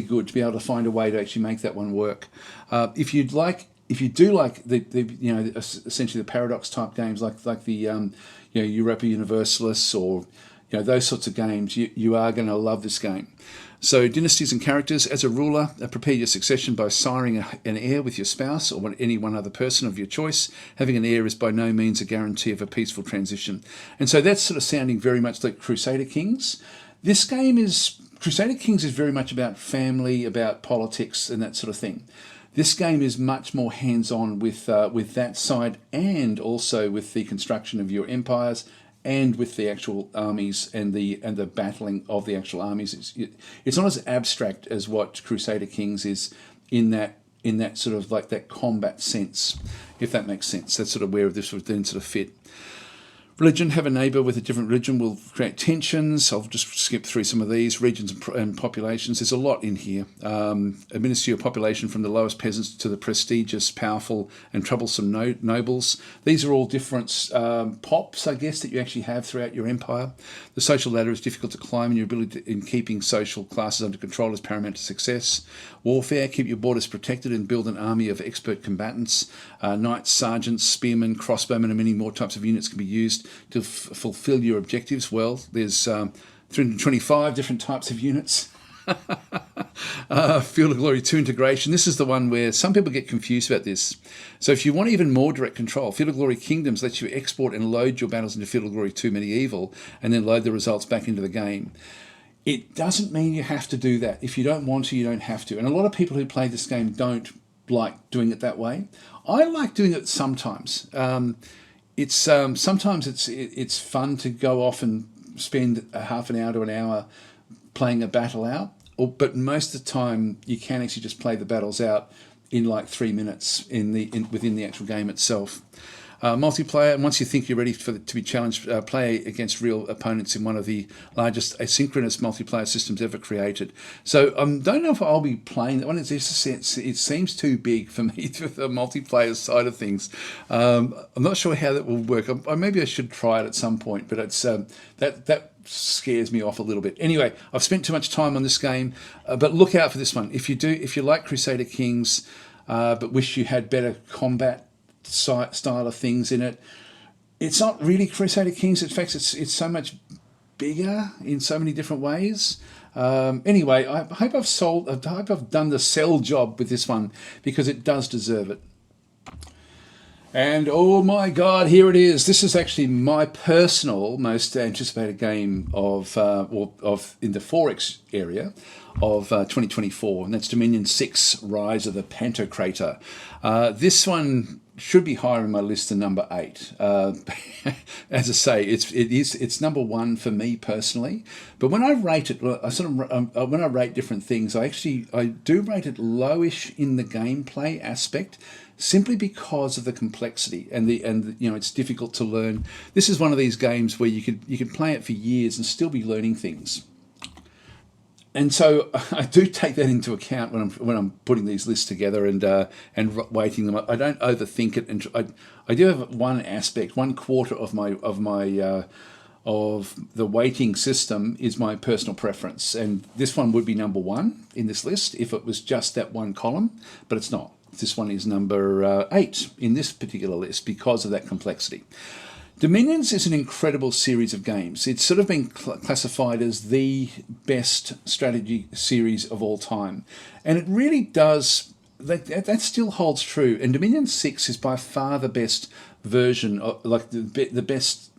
good to be able to find a way to actually make that one work. If you do like the essentially the paradox type games like the Europa Universalis or those sorts of games, you are going to love this game. So dynasties and characters. As a ruler, prepare your succession by siring an heir with your spouse or any one other person of your choice. Having an heir is by no means a guarantee of a peaceful transition. And so that's sort of sounding very much like Crusader Kings. This game Crusader Kings is very much about family, about politics and that sort of thing. This game is much more hands-on with that side, and also with the construction of your empires, and with the actual armies and the battling of the actual armies. It's not as abstract as what Crusader Kings is in that sort of like that combat sense, if that makes sense. That's sort of where this would then sort of fit. Religion. Have a neighbour with a different religion will create tensions. I'll just skip through some of these. Regions and populations. There's a lot in here. Administer your population from the lowest peasants to the prestigious, powerful and troublesome nobles. These are all different pops, I guess, that you actually have throughout your empire. The social ladder is difficult to climb, and your ability in keeping social classes under control is paramount to success. Warfare. Keep your borders protected and build an army of expert combatants. Knights, sergeants, spearmen, crossbowmen and many more types of units can be used to fulfill your objectives. Well, there's 325 different types of units. Field of Glory 2 integration. This is the one where some people get confused about this. So if you want even more direct control, Field of Glory Kingdoms lets you export and load your battles into Field of Glory 2 Medieval and then load the results back into the game. It doesn't mean you have to do that. If you don't want to, you don't have to. And a lot of people who play this game don't like doing it that way. I like doing it sometimes. It's sometimes it's fun to go off and spend a half an hour to an hour playing a battle out, but most of the time you can actually just play the battles out in like 3 minutes within the actual game itself. Multiplayer, and once you think you're ready to be challenged, play against real opponents in one of the largest asynchronous multiplayer systems ever created. So don't know if I'll be playing that one. It seems too big for me for the multiplayer side of things. I'm not sure how that will work. Maybe I should try it at some point, but it's that scares me off a little bit. Anyway, I've spent too much time on this game, but look out for this one. If you like Crusader Kings, but wish you had better combat style of things in it, it's not really Crusader Kings. In fact, it's so much bigger in so many different ways. Anyway, I hope I've done the sell job with this one, because it does deserve it. And oh my God, here it is. This is actually my personal most anticipated game of in the 4X area of 2024, and that's Dominion 6: Rise of the Pantocrator. This one should be higher in my list than number 8. As I say, it's number 1 for me personally. But when I rate it, when I rate different things, I do rate it lowish in the gameplay aspect, simply because of the complexity and it's difficult to learn. This is one of these games where you could play it for years and still be learning things. And so I do take that into account when I'm putting these lists together and weighting them. I don't overthink it, and I do have one quarter of the weighting system is my personal preference, and this one would be number 1 in this list if it was just that one column, but it's not. This one is number 8 in this particular list because of that complexity. Dominions is an incredible series of games. It's sort of been classified as the best strategy series of all time. And it really does that still holds true. And Dominion 6 is by far the best version, like the best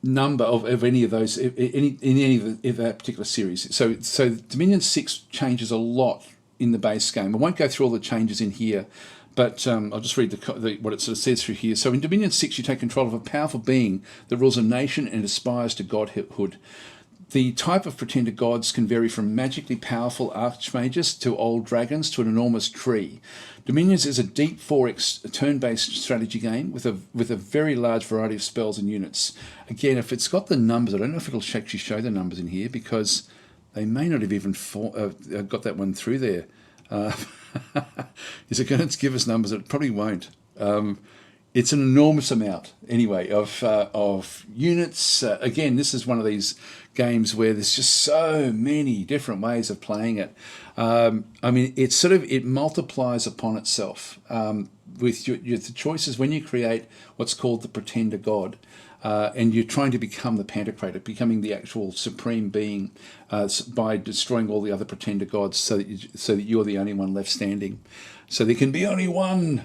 number of any of those, in any of that particular series. So Dominion 6 changes a lot in the base game. I won't go through all the changes in here, but I'll just read what it sort of says through here. So in Dominion 6, you take control of a powerful being that rules a nation and aspires to godhood. The type of pretender gods can vary from magically powerful archmages to old dragons to an enormous tree. Dominions is a deep 4X turn-based strategy game with a very large variety of spells and units. Again, if it's got the numbers, I don't know if it'll actually show the numbers in here because they may not have even got that one through there. Is it going to give us numbers? It probably won't. It's an enormous amount, anyway, of units. Again, this is one of these games where there's just so many different ways of playing it. I mean, it multiplies upon itself with the choices when you create what's called the pretender god. And you're trying to become the Pantocrator, becoming the actual supreme being by destroying all the other pretender gods, so that you're the only one left standing. So there can be only one.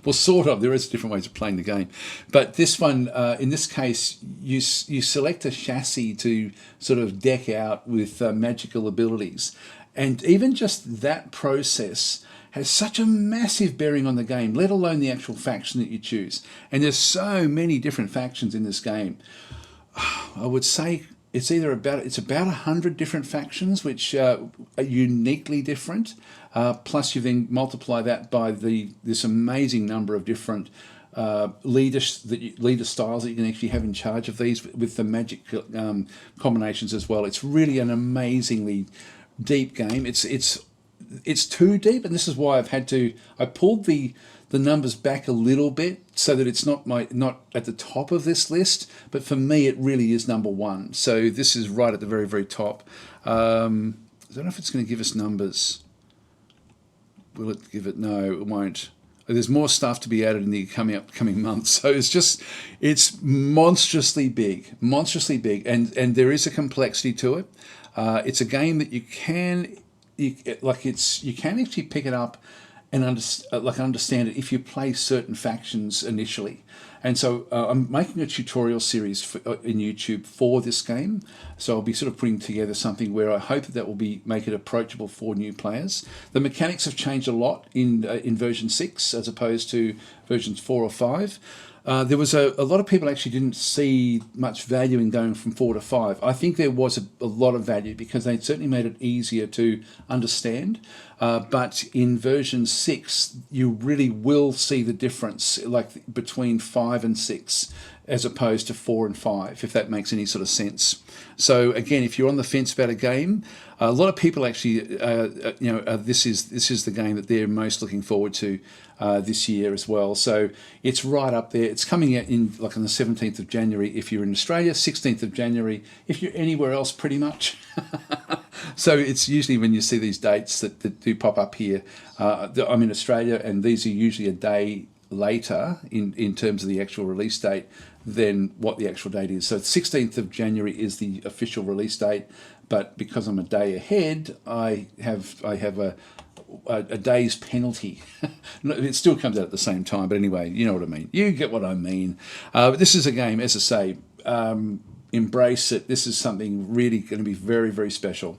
Well, sort of. There is different ways of playing the game, but this one, in this case, you select a chassis to sort of deck out with magical abilities, and even just that process has such a massive bearing on the game, let alone the actual faction that you choose. And there's so many different factions in this game. I would say it's about 100 different factions, which are uniquely different. Plus, you then multiply that by this amazing number of different leader styles that you can actually have in charge of these with the magic combinations as well. It's really an amazingly deep game. It's too deep, and this is why I pulled the numbers back a little bit so that it's not at the top of this list, but for me it really is number one. So this is right at the very, very top. I don't know if it's going to give us numbers. Will it give it? No, it won't. There's more stuff to be added in the upcoming months. So it's monstrously big, and there is a complexity to it. It's a game that you can actually pick it up and understand it if you play certain factions initially. And so I'm making a tutorial series in YouTube for this game. So I'll be sort of putting together something where I hope that will make it approachable for new players. The mechanics have changed a lot in version 6 as opposed to versions 4 or 5. There was a lot of people actually didn't see much value in going from 4 to 5. I think there was a lot of value because they certainly made it easier to understand. But in version 6, you really will see the difference, like between 5 and 6, as opposed to 4 and 5, if that makes any sort of sense. So again, if you're on the fence about a game, a lot of people actually, this is the game that they're most looking forward to this year as well. So it's right up there. It's coming out on the 17th of January if you're in Australia, 16th of January if you're anywhere else, pretty much. So it's usually when you see these dates that do pop up here. I'm in Australia, and these are usually a day later in terms of the actual release date than what the actual date is. So 16th of January is the official release date, but because I'm a day ahead, I have a day's penalty. It still comes out at the same time, but anyway, you know what I mean. You get what I mean. But this is a game, as I say, embrace it. This is something really going to be very, very special.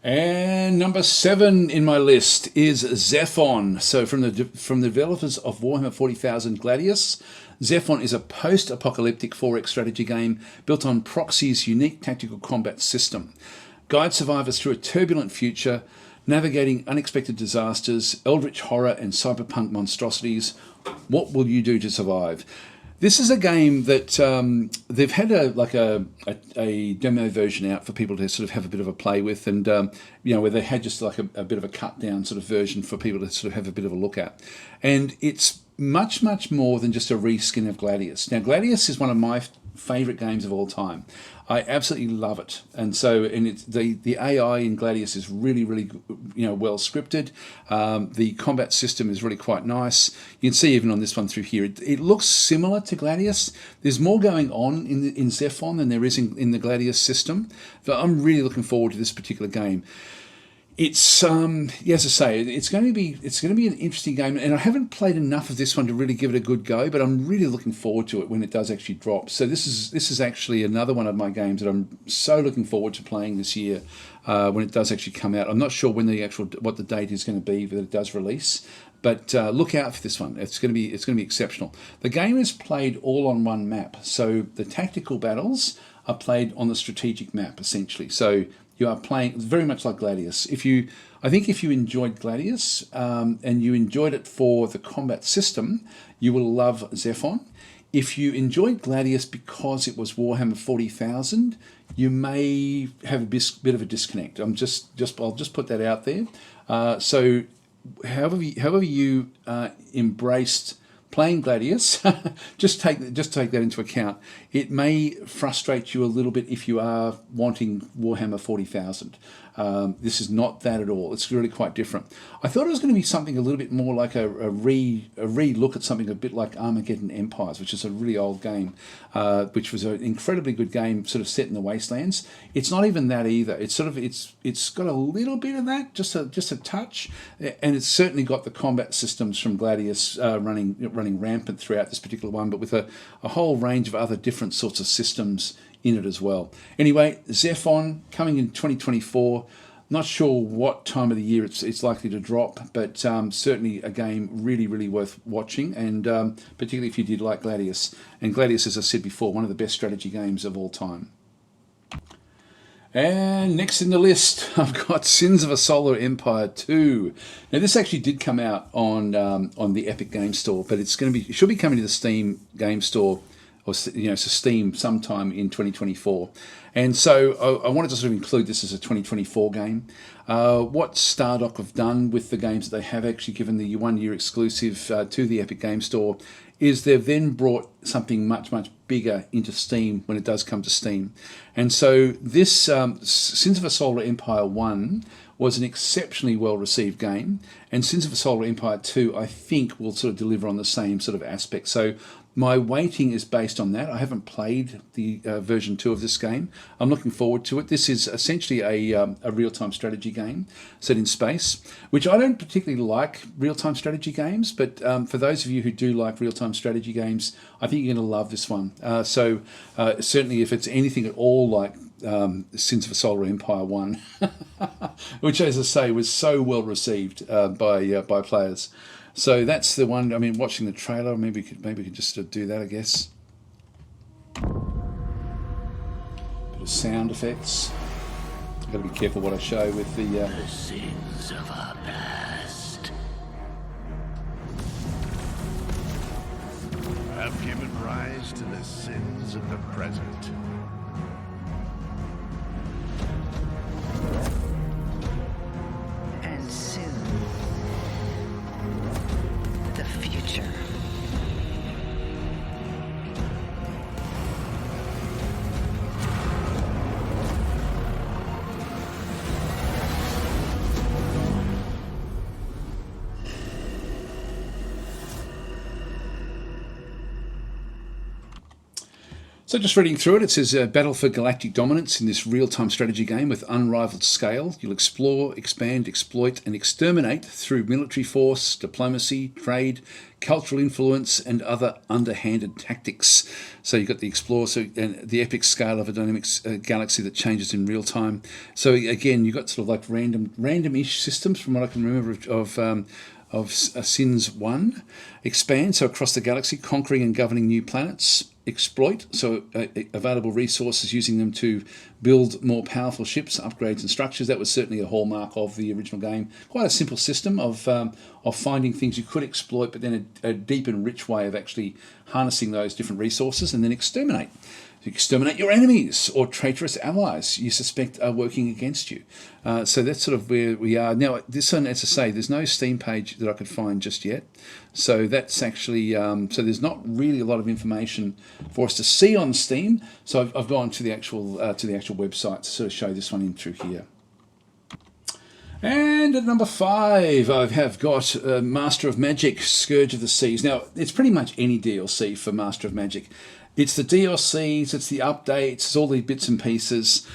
And number 7 in my list is Zephon. So from the developers of Warhammer 40,000 Gladius, Zephon is a post-apocalyptic 4X strategy game built on Proxy's unique tactical combat system. Guide survivors through a turbulent future, navigating unexpected disasters, eldritch horror, and cyberpunk monstrosities. What will you do to survive? This is a game that they've had a demo version out for people to sort of have a bit of a play with, and where they had just like a bit of a cut down sort of version for people to sort of have a bit of a look at. And it's much, much more than just a reskin of Gladius. Now, Gladius is one of my favourite games of all time. I absolutely love it, and it's the AI in Gladius is really, really, well scripted. The combat system is really quite nice. You can see even on this one through here, it looks similar to Gladius. There's more going on in Zephon than there is in the Gladius system. But I'm really looking forward to this particular game. It's yeah, as I say, it's going to be an interesting game, and I haven't played enough of this one to really give it a good go. But I'm really looking forward to it when it does actually drop. So this is actually another one of my games that I'm so looking forward to playing this year when it does actually come out. I'm not sure when what the date is going to be that it does release, but look out for this one. It's going to be exceptional. The game is played all on one map, so the tactical battles are played on the strategic map essentially. So you are playing very much like Gladius. I think if you enjoyed Gladius and you enjoyed it for the combat system, you will love Zephon. If you enjoyed Gladius because it was Warhammer 40,000, you may have a bit of a disconnect. I'll just put that out there. So, however you embraced playing Gladius, just take that into account. It may frustrate you a little bit if you are wanting Warhammer 40,000. This is not that at all. It's really quite different. I thought it was going to be something a little bit more like a re-look at something a bit like Armageddon Empires, which is a really old game, which was an incredibly good game, sort of set in the wastelands. It's not even that either. It's got a little bit of that, just a touch, and it's certainly got the combat systems from Gladius running rampant throughout this particular one, but with a whole range of other different sorts of systems in it as well. Anyway, Zephon coming in 2024. Not sure what time of the year it's likely to drop, but certainly a game really, really worth watching, and particularly if you did like Gladius. And Gladius, as I said before, one of the best strategy games of all time. And next in the list, I've got Sins of a Solar Empire 2. Now, this actually did come out on the Epic Game Store, but it should be coming to the Steam Game Store, or so Steam sometime in 2024. And so I wanted to sort of include this as a 2024 game. What Stardock have done with the games that they have actually given the 1-year exclusive to the Epic Game Store is they've then brought something much, much bigger into Steam when it does come to Steam. And so this Sins of a Solar Empire 1 was an exceptionally well-received game, and Sins of a Solar Empire 2, I think, will sort of deliver on the same sort of aspect. So my weighting is based on that. I haven't played the version 2 of this game. I'm looking forward to it. This is essentially a real-time strategy game set in space, which I don't particularly like real-time strategy games, but for those of you who do like real-time strategy games, I think you're going to love this one. So certainly if it's anything at all like Sins of a Solar Empire 1, which, as I say, was so well received by players. So that's the one. I mean, watching the trailer, maybe we could just do that, I guess. Bit of sound effects. Got to be careful what I show with the sins of our past have given rise to the sins of the present. and soon the future. So just reading through it, it says battle for galactic dominance in this real-time strategy game with unrivaled scale. You'll explore, expand, exploit and exterminate through military force, diplomacy, trade, cultural influence and other underhanded tactics. So you've got the explore, and the epic scale of a dynamic galaxy that changes in real time. So again, you've got sort of like random-ish systems from what I can remember of Sins 1. Expand, so across the galaxy, conquering and governing new planets. Exploit, so available resources, using them to build more powerful ships, upgrades and structures. That was certainly a hallmark of the original game. Quite a simple system of finding things you could exploit, but then a deep and rich way of actually harnessing those different resources. And then exterminate. Exterminate your enemies or traitorous allies you suspect are working against you. So that's sort of where we are. Now, this one, as I say, there's no Steam page that I could find just yet. So that's actually, so there's not really a lot of information for us to see on Steam. So I've gone to the actual website to sort of show this one in through here. And at number 5, I have got Master of Magic, Scourge of the Seas. Now, it's pretty much any DLC for Master of Magic. It's the DLCs, it's the updates, it's all these bits and pieces.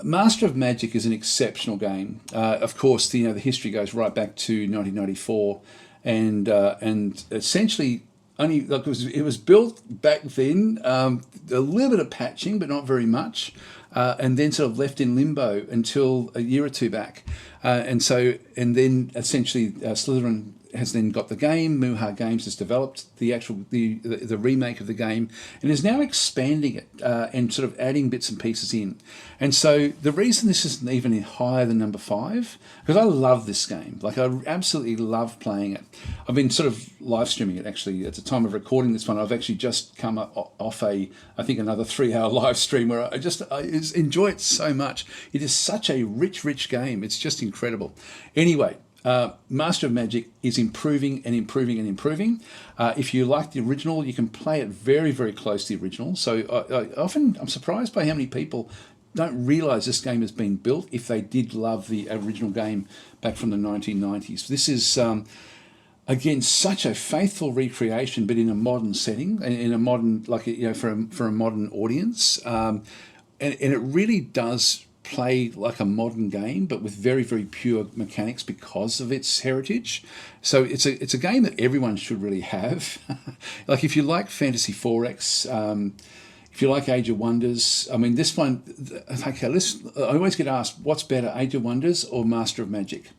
Master of Magic is an exceptional game. Of course, the history goes right back to 1994, and essentially only like it was built back then. A little bit of patching, but not very much, and then sort of left in limbo until a year or two back, and then essentially Slytherin has then got the game. Muha Games has developed the remake of the game and is now expanding it and sort of adding bits and pieces in. And so the reason this isn't even higher than number 5, because I love this game. Like, I absolutely love playing it. I've been sort of live streaming it actually at the time of recording this one. I've actually just come off I think another 3-hour live stream where I enjoy it so much. It is such a rich game. It's just incredible. Anyway, Master of Magic is improving and improving and improving. If you like the original, you can play it very, very close to the original. So I'm surprised by how many people don't realise this game has been built if they did love the original game back from the 1990s. This is, again, such a faithful recreation, but in a modern setting, in a modern, for a modern audience. And it really does play like a modern game, but with very, very pure mechanics because of its heritage. So it's a game that everyone should really have. Like, if you like Fantasy 4X, if you like Age of Wonders, I mean, this one, okay, I always get asked, what's better, Age of Wonders or Master of Magic?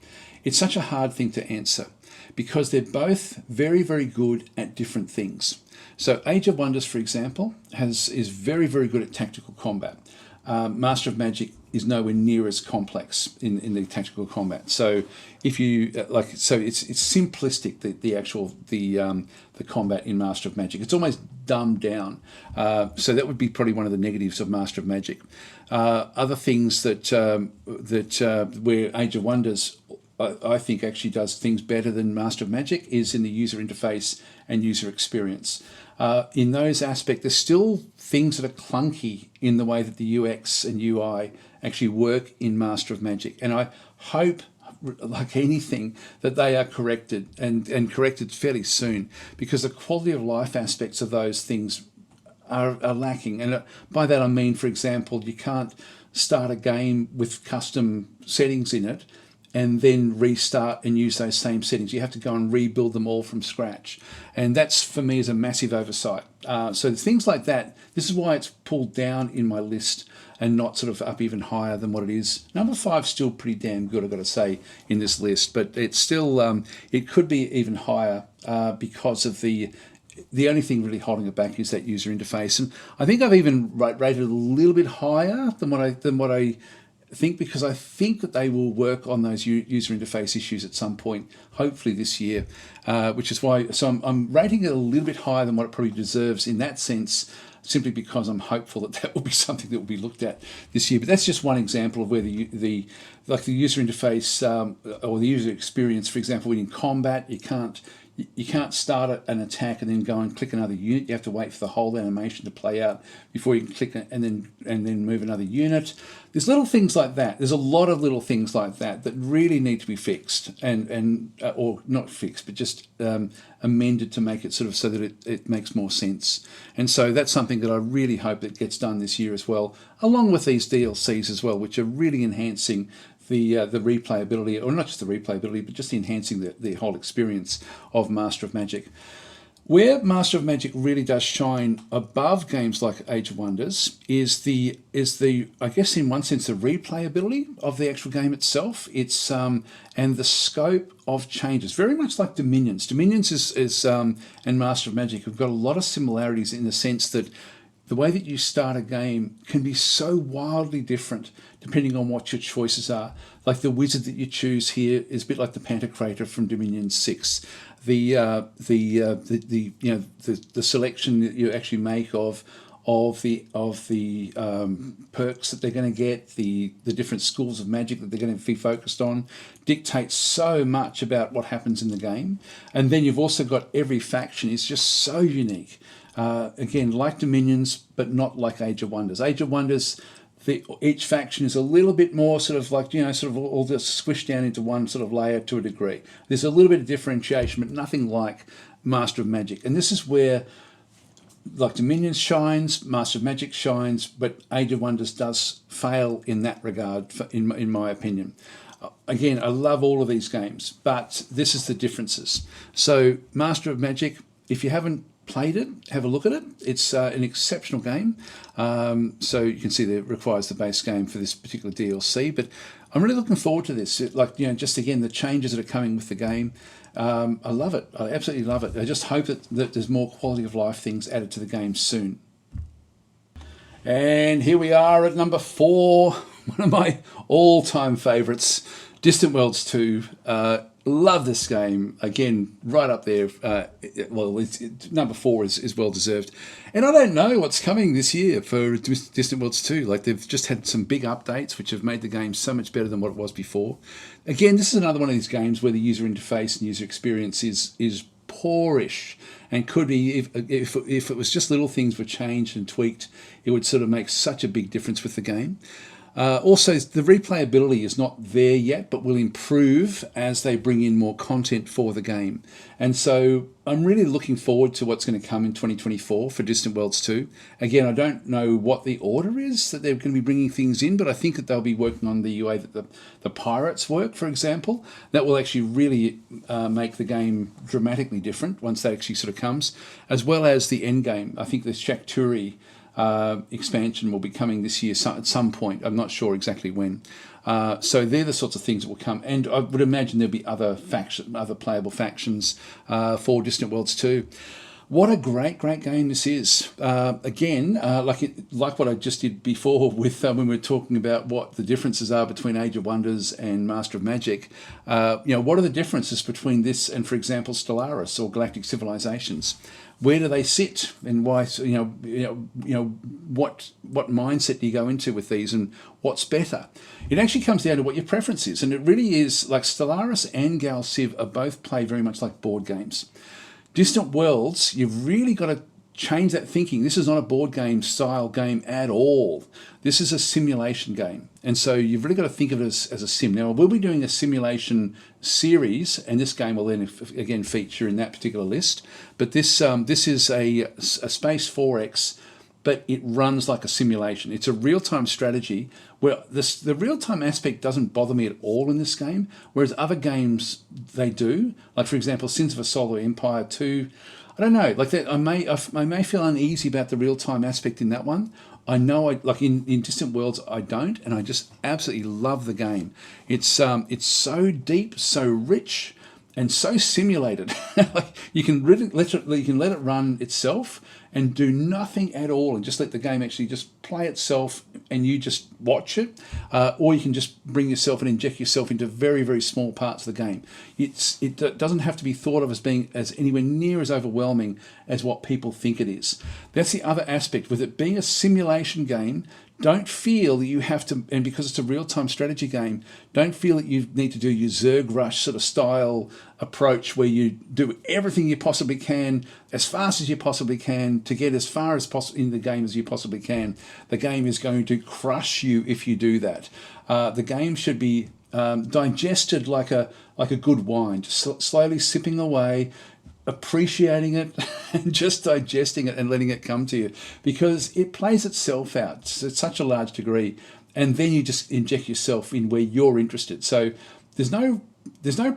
It's such a hard thing to answer because they're both very, very good at different things. So Age of Wonders, for example, is very, very good at tactical combat. Master of Magic is nowhere near as complex in the tactical combat. So if you it's simplistic, the combat in Master of Magic. It's almost dumbed down. So that would be probably one of the negatives of Master of Magic. Other things that where Age of Wonders I think actually does things better than Master of Magic is in the user interface and user experience. In those aspects, there's still things that are clunky in the way that the UX and UI actually work in Master of Magic. And I hope, like anything, that they are corrected and corrected fairly soon, because the quality of life aspects of those things are lacking. And by that I mean, for example, you can't start a game with custom settings in it and then restart and use those same settings. You have to go and rebuild them all from scratch. And that's, for me, is a massive oversight. So things like that, this is why it's pulled down in my list and not sort of up even higher than what it is. Number 5 is still pretty damn good, I've got to say, in this list. But it's still, it could be even higher because of the only thing really holding it back is that user interface. And I think I've even rated it a little bit higher than what I think, because I think that they will work on those user interface issues at some point, hopefully this year, which is why. So I'm rating it a little bit higher than what it probably deserves in that sense, simply because I'm hopeful that will be something that will be looked at this year. But that's just one example of where the user interface or the user experience. For example, when in combat, you can't start an attack and then go and click another unit. You have to wait for the whole animation to play out before you can click and then move another unit. There's little things like that. There's a lot of little things like that really need to be fixed and or not fixed, but just amended to make it sort of so that it makes more sense. And so that's something that I really hope that gets done this year as well, along with these DLCs as well, which are really enhancing the replayability, or not just the replayability, but just enhancing the whole experience of Master of Magic. Where Master of Magic really does shine above games like Age of Wonders is the I guess in one sense the replayability of the actual game itself. It's and the scope of changes, very much like Dominions. Dominions is and Master of Magic have got a lot of similarities in the sense that the way that you start a game can be so wildly different depending on what your choices are. Like the wizard that you choose here is a bit like the Pantocrator from Dominion 6. The selection that you actually make of the perks that they're going to get, the different schools of magic that they're going to be focused on, dictates so much about what happens in the game. And then you've also got every faction is just so unique. Again, like Dominions, but not like Age of Wonders. Age of Wonders, each faction is a little bit more sort of like, sort of all just squished down into one sort of layer to a degree. There's a little bit of differentiation, but nothing like Master of Magic. And this is where like Dominion shines, Master of Magic shines, but Age of Wonders does fail in that regard, in my opinion. Again, I love all of these games, but this is the differences. So Master of Magic, if you haven't played it, have a look at it. It's an exceptional game. So you can see that it requires the base game for this particular DLC, but I'm really looking forward to this. Just again, the changes that are coming with the game. I love it. I absolutely love it. I just hope that there's more quality of life things added to the game soon. And here we are at number 4, one of my all-time favourites, Distant Worlds 2. Love this game. Again, right up there. Number 4 is well deserved. And I don't know what's coming this year for Distant Worlds 2. Like, they've just had some big updates which have made the game so much better than what it was before. Again, this is another one of these games where the user interface and user experience is poorish, and could be, if it was just little things were changed and tweaked, it would sort of make such a big difference with the game. Also, the replayability is not there yet, but will improve as they bring in more content for the game. And so I'm really looking forward to what's going to come in 2024 for Distant Worlds 2. Again, I don't know what the order is that they're going to be bringing things in, but I think that they'll be working on the way that the pirates work, for example. That will actually really make the game dramatically different once that actually sort of comes, as well as the end game. I think the Shakturi expansion will be coming this year at some point. I'm not sure exactly when. So they're the sorts of things that will come, and I would imagine there'll be other playable factions for Distant Worlds 2. What a great game this is. Again, like what I just did before with when we were talking about what the differences are between Age of Wonders and Master of Magic. What are the differences between this and, for example, Stellaris or Galactic Civilizations? Where do they sit, and why? What mindset do you go into with these, and what's better? It actually comes down to what your preference is, and it really is like Stellaris and Gal Civ are both played very much like board games. Distant Worlds, you've really got to change that thinking. This is not a board game style game at all. This is a simulation game. And so you've really got to think of it as a sim. Now, we'll be doing a simulation series, and this game will then, again, feature in that particular list. But this is a Space 4X, but it runs like a simulation. It's a real-time strategy where the real-time aspect doesn't bother me at all in this game, whereas other games, they do. Like, for example, Sins of a Solar Empire 2, I don't know, like that. I may feel uneasy about the real-time aspect in that one. I know, in Distant Worlds, I don't, and I just absolutely love the game. It's so deep, so rich, and so simulated. You can let it run itself and do nothing at all, and just let the game actually just play itself, and you just watch it, or you can just bring yourself and inject yourself into very, very small parts of the game. It doesn't have to be thought of as being as anywhere near as overwhelming as what people think it is. That's the other aspect. With it being a simulation game, don't feel that you have to, and because it's a real-time strategy game, don't feel that you need to do your Zerg Rush sort of style approach where you do everything you possibly can as fast as you possibly can to get as far as possible in the game as you possibly can. The game is going to crush you if you do that. The game should be digested like a good wine, just slowly sipping away, appreciating it and just digesting it and letting it come to you, because it plays itself out to such a large degree, and then you just inject yourself in where you're interested. So there's no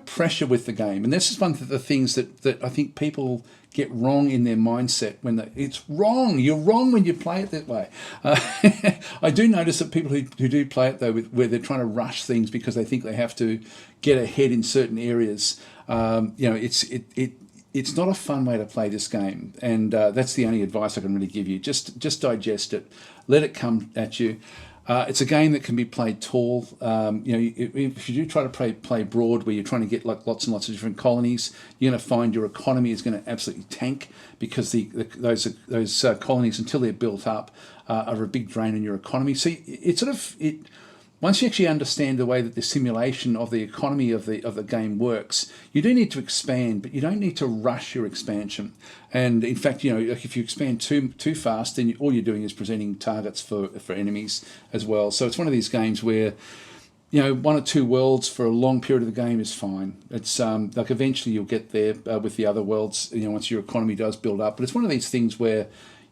pressure with the game, and this is one of the things that I think people get wrong in their mindset it's wrong. You're wrong when you play it that way. I do notice that people who do play it though, where they're trying to rush things because they think they have to get ahead in certain areas. It's not a fun way to play this game, and that's the only advice I can really give you. Just digest it, let it come at you. It's a game that can be played tall. If you do try to play broad, where you're trying to get like lots and lots of different colonies, you're going to find your economy is going to absolutely tank, because those colonies, until they're built up, are a big drain on your economy. So once you actually understand the way that the simulation of the economy of the game works, you do need to expand, but you don't need to rush your expansion. And in fact, if you expand too fast, then all you're doing is presenting targets for enemies as well. So it's one of these games where, 1 or 2 worlds for a long period of the game is fine. It's eventually you'll get there with the other worlds, once your economy does build up. But it's one of these things where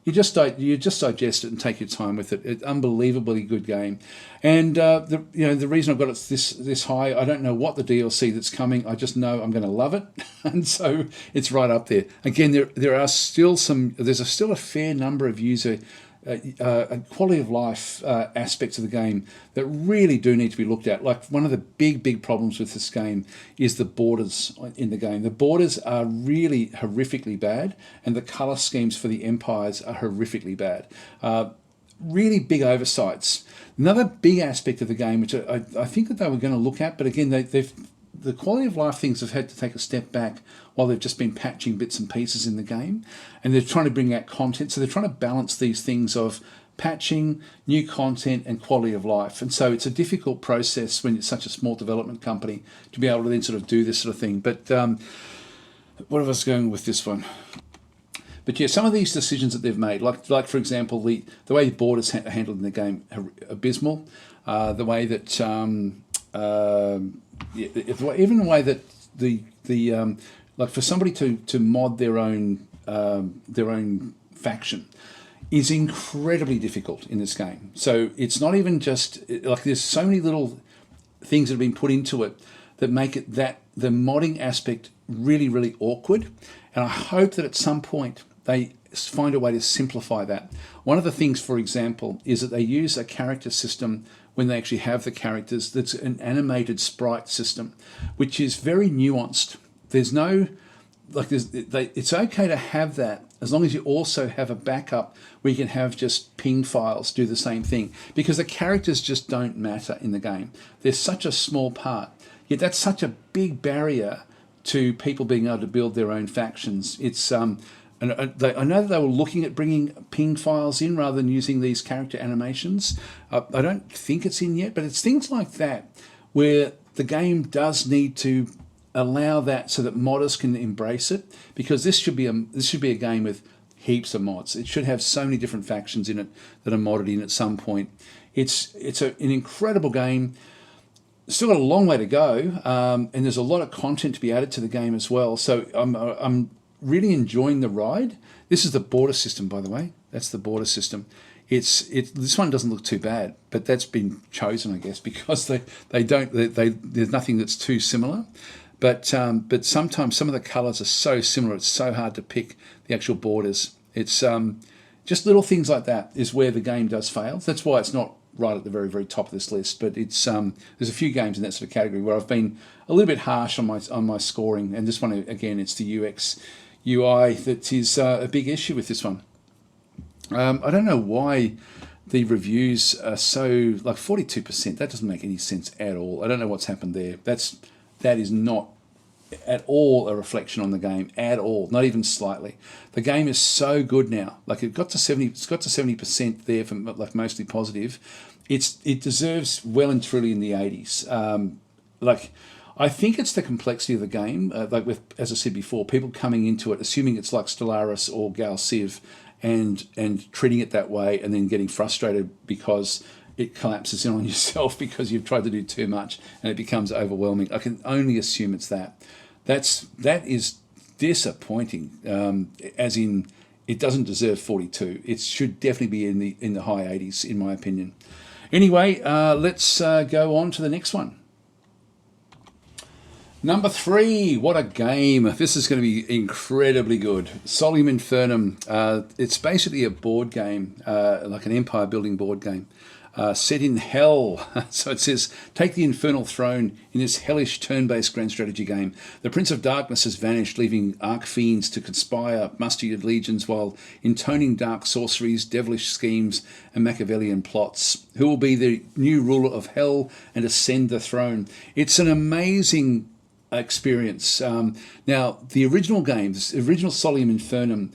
you just digest it and take your time with it. It's unbelievably good game, and the reason I've got it this high, I don't know what the DLC that's coming. I just know I'm going to love it, and so it's right up there. Again, there's still a fair number of user quality of life aspects of the game that really do need to be looked at. Like, one of the big problems with this game is the borders in the game. The borders are really horrifically bad, and the colour schemes for the empires are horrifically bad. Really big oversights. Another big aspect of the game, which I think that they were going to look at, but again, the quality of life things have had to take a step back while they've just been patching bits and pieces in the game, and they're trying to bring out content. So they're trying to balance these things of patching, new content, and quality of life. And so it's a difficult process when it's such a small development company to be able to then sort of do this sort of thing. But what was I going with this one? But yeah, some of these decisions that they've made, like for example, the way borders are handled in the game are abysmal. The way that even the way that the like for somebody to mod their own faction is incredibly difficult in this game. So it's not even just like, there's so many little things that have been put into it that make it that the modding aspect really awkward. And I hope that at some point they find a way to simplify that. One of the things, for example, is that they use a character system when they actually have the characters that's an animated sprite system, which is very nuanced. There's no, it's okay to have that as long as you also have a backup where you can have just ping files do the same thing, because the characters just don't matter in the game. They're such a small part, yet that's such a big barrier to people being able to build their own factions. It's and I know that they were looking at bringing ping files in rather than using these character animations. I don't think it's in yet, but it's things like that where the game does need to allow that so that modders can embrace it, because this should be a game with heaps of mods. It should have so many different factions in it that are modded in at some point. It's an incredible game. Still got a long way to go, and there's a lot of content to be added to the game as well. So I'm really enjoying the ride. This is the border system, by the way. That's the border system. This one doesn't look too bad, but that's been chosen, I guess, because there's nothing that's too similar. But sometimes some of the colours are so similar, it's so hard to pick the actual borders. It's just little things like that is where the game does fail. That's why it's not right at the very top of this list. But it's there's a few games in that sort of category where I've been a little bit harsh on my scoring, and this one again, it's the UX UI that is a big issue with this one. I don't know why the reviews are so, like 42%. That doesn't make any sense at all. I don't know what's happened there. That is not at all a reflection on the game at all, not even slightly. The game is so good now. Like, it's got to 70% there for like mostly positive. It deserves well and truly in the 80s. I think it's the complexity of the game. As I said before, people coming into it assuming it's like Stellaris or Gal Civ, and treating it that way, and then getting frustrated because it collapses in on yourself because you've tried to do too much and it becomes overwhelming. I can only assume it's that. That is disappointing. As in, it doesn't deserve 42. It should definitely be in the high 80s, in my opinion. Anyway, let's go on to the next one. Number 3, what a game. This is going to be incredibly good. Solium Infernum. It's basically a board game, like an empire building board game, set in hell. So it says, take the infernal throne in this hellish turn-based grand strategy game. The Prince of Darkness has vanished, leaving archfiends to conspire mustered legions while intoning dark sorceries, devilish schemes, and Machiavellian plots. Who will be the new ruler of hell and ascend the throne? It's an amazing experience. Now, the original game, the original Solium Infernum,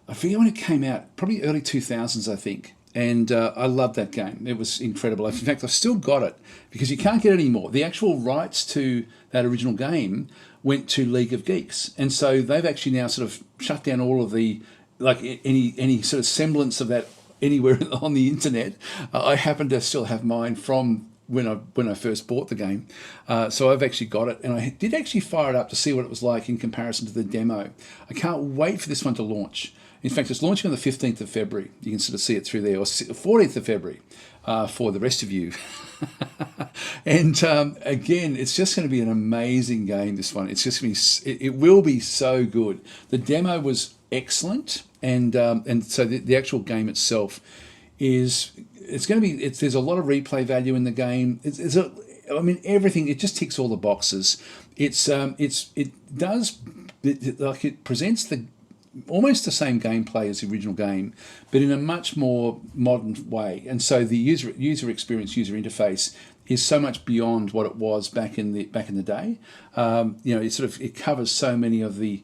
I forget when it came out, probably early 2000s, I think. And I loved that game. It was incredible. In fact, I've still got it because you can't get it anymore. The actual rights to that original game went to League of Geeks. And so they've actually now sort of shut down all of the, like any sort of semblance of that anywhere on the internet. I happen to still have mine from when I first bought the game. So I've actually got it, and I did actually fire it up to see what it was like in comparison to the demo. I can't wait for this one to launch. In fact, it's launching on the 15th of February. You can sort of see it through there, or 14th of February for the rest of you. And again, it's just going to be an amazing game, this one. It's just going to be, it will be so good. The demo was excellent, and so the actual game itself is, it's going to be, there's a lot of replay value in the game. I mean, everything, it just ticks all the boxes. It presents almost the same gameplay as the original game, but in a much more modern way. And so the user experience, user interface is so much beyond what it was back in the day. It covers so many of the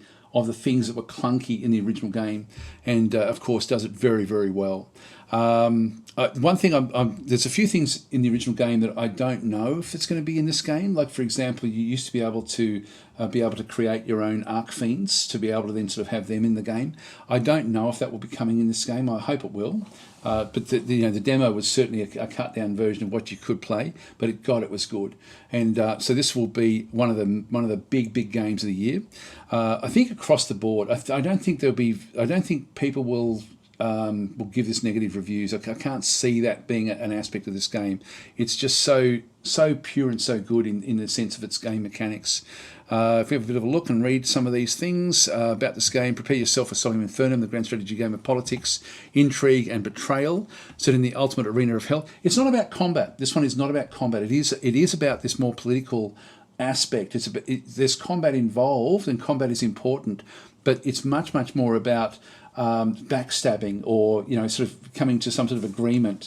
things that were clunky in the original game, and of course does it very, very well. One thing, there's a few things in the original game that I don't know if it's going to be in this game. Like, for example, you used to be able to create your own Archfiends, to be able to then sort of have them in the game. I don't know if that will be coming in this game. I hope it will. But the demo was certainly a cut down version of what you could play, but it was good. And so this will be one of the big games of the year. I think across the board, I don't think people will give this negative reviews. I can't see that being an aspect of this game. It's just so pure and so good in the sense of its game mechanics. If you have a bit of a look and read some of these things about this game, prepare yourself for Solum Infernum, the grand strategy game of politics, intrigue, and betrayal, set in the ultimate arena of hell. It's not about combat. This one is not about combat. It is about this more political aspect. There's combat involved, and combat is important, but it's much more about backstabbing, or sort of coming to some sort of agreement.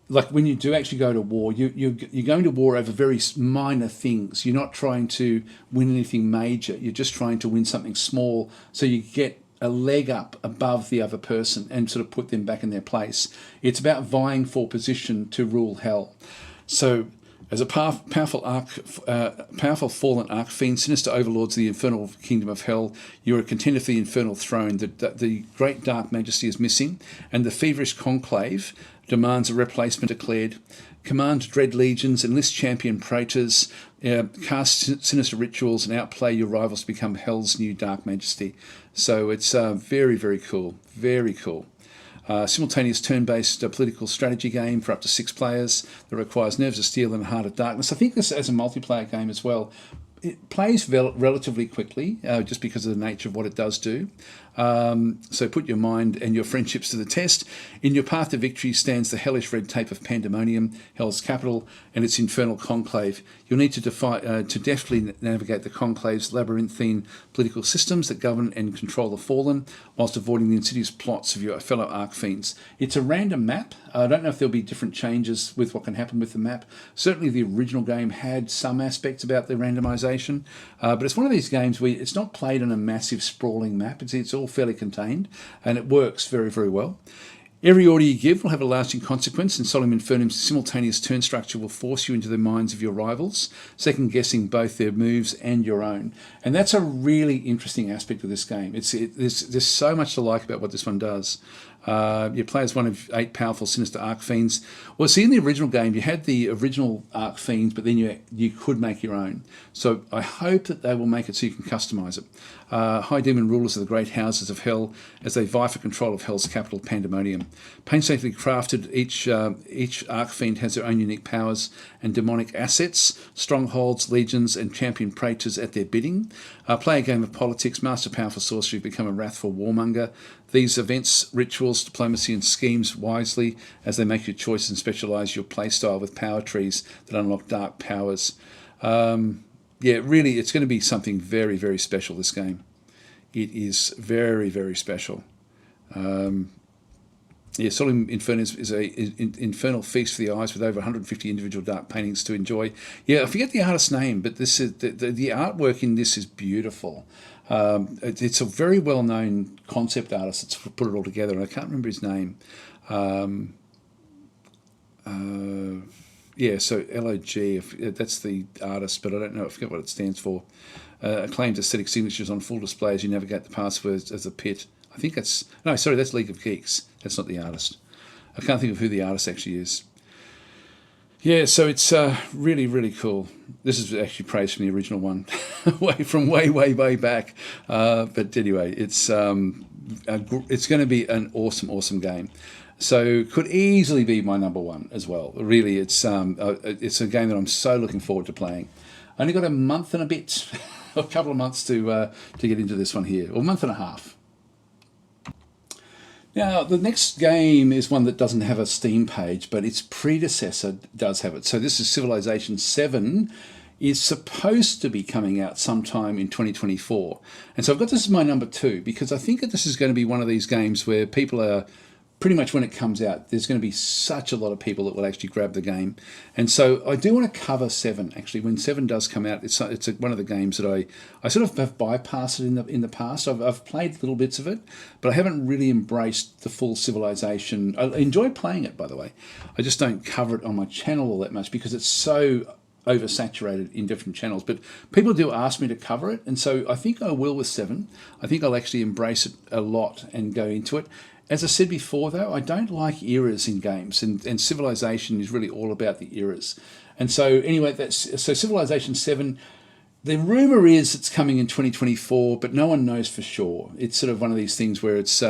Like when you do actually go to war, you're going to war over very minor things. You're not trying to win anything major. You're just trying to win something small, so you get a leg up above the other person and sort of put them back in their place. It's about vying for position to rule hell. So, as a powerful fallen Archfiend, sinister overlords of the infernal kingdom of hell, you're a contender for the infernal throne. The great dark majesty is missing, and the feverish conclave demands a replacement declared. Command dread legions, enlist champion praetors, cast sinister rituals, and outplay your rivals to become hell's new dark majesty. So it's very, very cool. Very cool. Simultaneous turn-based political strategy game for up to 6 players that requires nerves of steel and a heart of darkness. I think this as a multiplayer game as well. It plays relatively quickly, just because of the nature of what it does do. So put your mind and your friendships to the test. In your path to victory stands the hellish red tape of Pandemonium, Hell's capital, and its infernal conclave. You'll need to deftly navigate the conclave's labyrinthine political systems that govern and control the fallen, whilst avoiding the insidious plots of your fellow Archfiends. It's a random map. I don't know if there'll be different changes with what can happen with the map. Certainly the original game had some aspects about the randomization, but it's one of these games where it's not played on a massive sprawling map. It's all fairly contained, and it works very, very well. Every order you give will have a lasting consequence, and Solum Infernum's simultaneous turn structure will force you into the minds of your rivals, second-guessing both their moves and your own. And that's a really interesting aspect of this game. There's so much to like about what this one does. You play as one of 8 powerful sinister Archfiends. Well, see, in the original game, you had the original Archfiends, but then you could make your own. So I hope that they will make it so you can customize it. High demon rulers of the great houses of hell as they vie for control of hell's capital, Pandemonium. Painstakingly crafted, each Archfiend has their own unique powers and demonic assets, strongholds, legions, and champion praetors at their bidding. Play a game of politics, master powerful sorcery, become a wrathful warmonger. These events, rituals, diplomacy, and schemes wisely as they make your choice and specialise your playstyle with power trees that unlock dark powers. Really, it's going to be something very, very special, this game. It is very, very special. Solum Infernum is an infernal feast for the eyes with over 150 individual dark paintings to enjoy. Yeah, I forget the artist's name, but this is the artwork in this is beautiful. It's a very well-known concept artist that's put it all together, and I can't remember his name. So LOG, that's the artist, but I don't know, I forget what it stands for. Acclaimed aesthetic signatures on full display as you navigate the passwords as a pit. I think that's League of Geeks. That's not the artist. I can't think of who the artist actually is. Yeah, so it's really, really cool. This is actually praised from the original one, way back. But anyway, it's it's going to be an awesome game. So could easily be my number one as well. Really, it's a game that I'm so looking forward to playing. I only got a month and a bit, a couple of months to get into this one here, or a month and a half. Now, the next game is one that doesn't have a Steam page, but its predecessor does have it. So this is Civilization 7, is supposed to be coming out sometime in 2024. And so I've got this as my number 2, because I think that this is going to be one of these games where people are, pretty much when it comes out, there's going to be such a lot of people that will actually grab the game. And so I do want to cover 7, actually. When 7 does come out, it's one of the games that I sort of have bypassed it in the past. I've played little bits of it, but I haven't really embraced the full Civilization. I enjoy playing it, by the way. I just don't cover it on my channel all that much because it's so oversaturated in different channels. But people do ask me to cover it, and so I think I will with 7. I think I'll actually embrace it a lot and go into it. As I said before, though, I don't like eras in games, and Civilization is really all about the eras. And so, anyway, so Civilization 7, the rumour is it's coming in 2024, but no one knows for sure. It's sort of one of these things where it's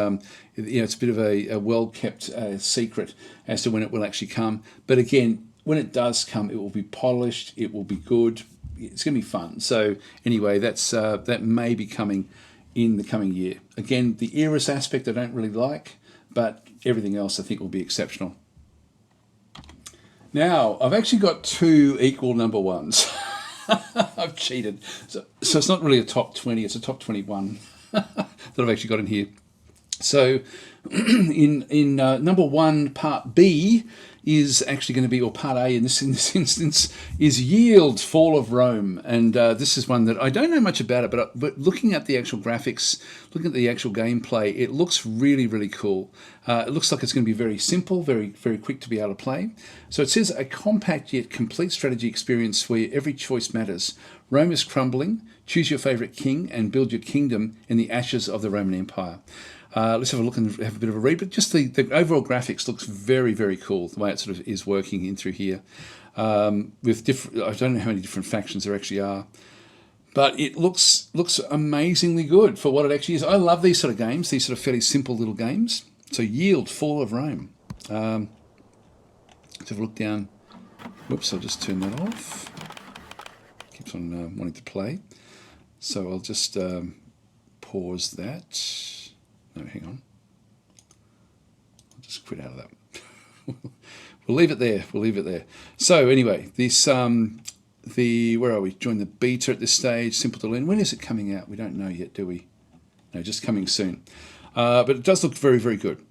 it's a bit of a well-kept secret as to when it will actually come. But again, when it does come, it will be polished, it will be good, it's going to be fun. So anyway, that may be coming in the coming year. Again, the eras aspect I don't really like, but everything else I think will be exceptional. Now, I've actually got 2 equal number ones. I've cheated. So it's not really a top 20, it's a top 21 that I've actually got in here. So in number 1, part B, is actually going to be, or part A in this instance, is Yield, Fall of Rome. And this is one that I don't know much about it, but looking at the actual graphics, looking at the actual gameplay, it looks really, really cool. It looks like it's going to be very simple, very, very quick to be able to play. So it says a compact yet complete strategy experience where every choice matters. Rome is crumbling. Choose your favourite king and build your kingdom in the ashes of the Roman Empire. Let's have a look and have a bit of a read. But just the overall graphics looks very, very cool, the way it sort of is working in through here. With different, I don't know how many different factions there actually are. But it looks amazingly good for what it actually is. I love these sort of games, these sort of fairly simple little games. So Yield, Fall of Rome. Let's have a look down. Whoops, I'll just turn that off. Keeps on wanting to play. So I'll just pause that. No, hang on. I'll just quit out of that. We'll leave it there. We'll leave it there. So anyway, this where are we? Join the beta at this stage. Simple to learn. When is it coming out? We don't know yet, do we? No, just coming soon. But it does look very, very good.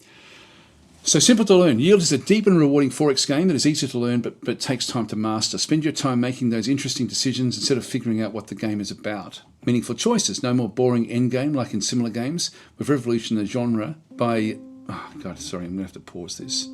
So simple to learn. Yield is a deep and rewarding 4X game that is easy to learn but takes time to master. Spend your time making those interesting decisions instead of figuring out what the game is about. Meaningful choices. No more boring endgame like in similar games. With revolution in the genre by... Oh, God, sorry, I'm going to have to pause this.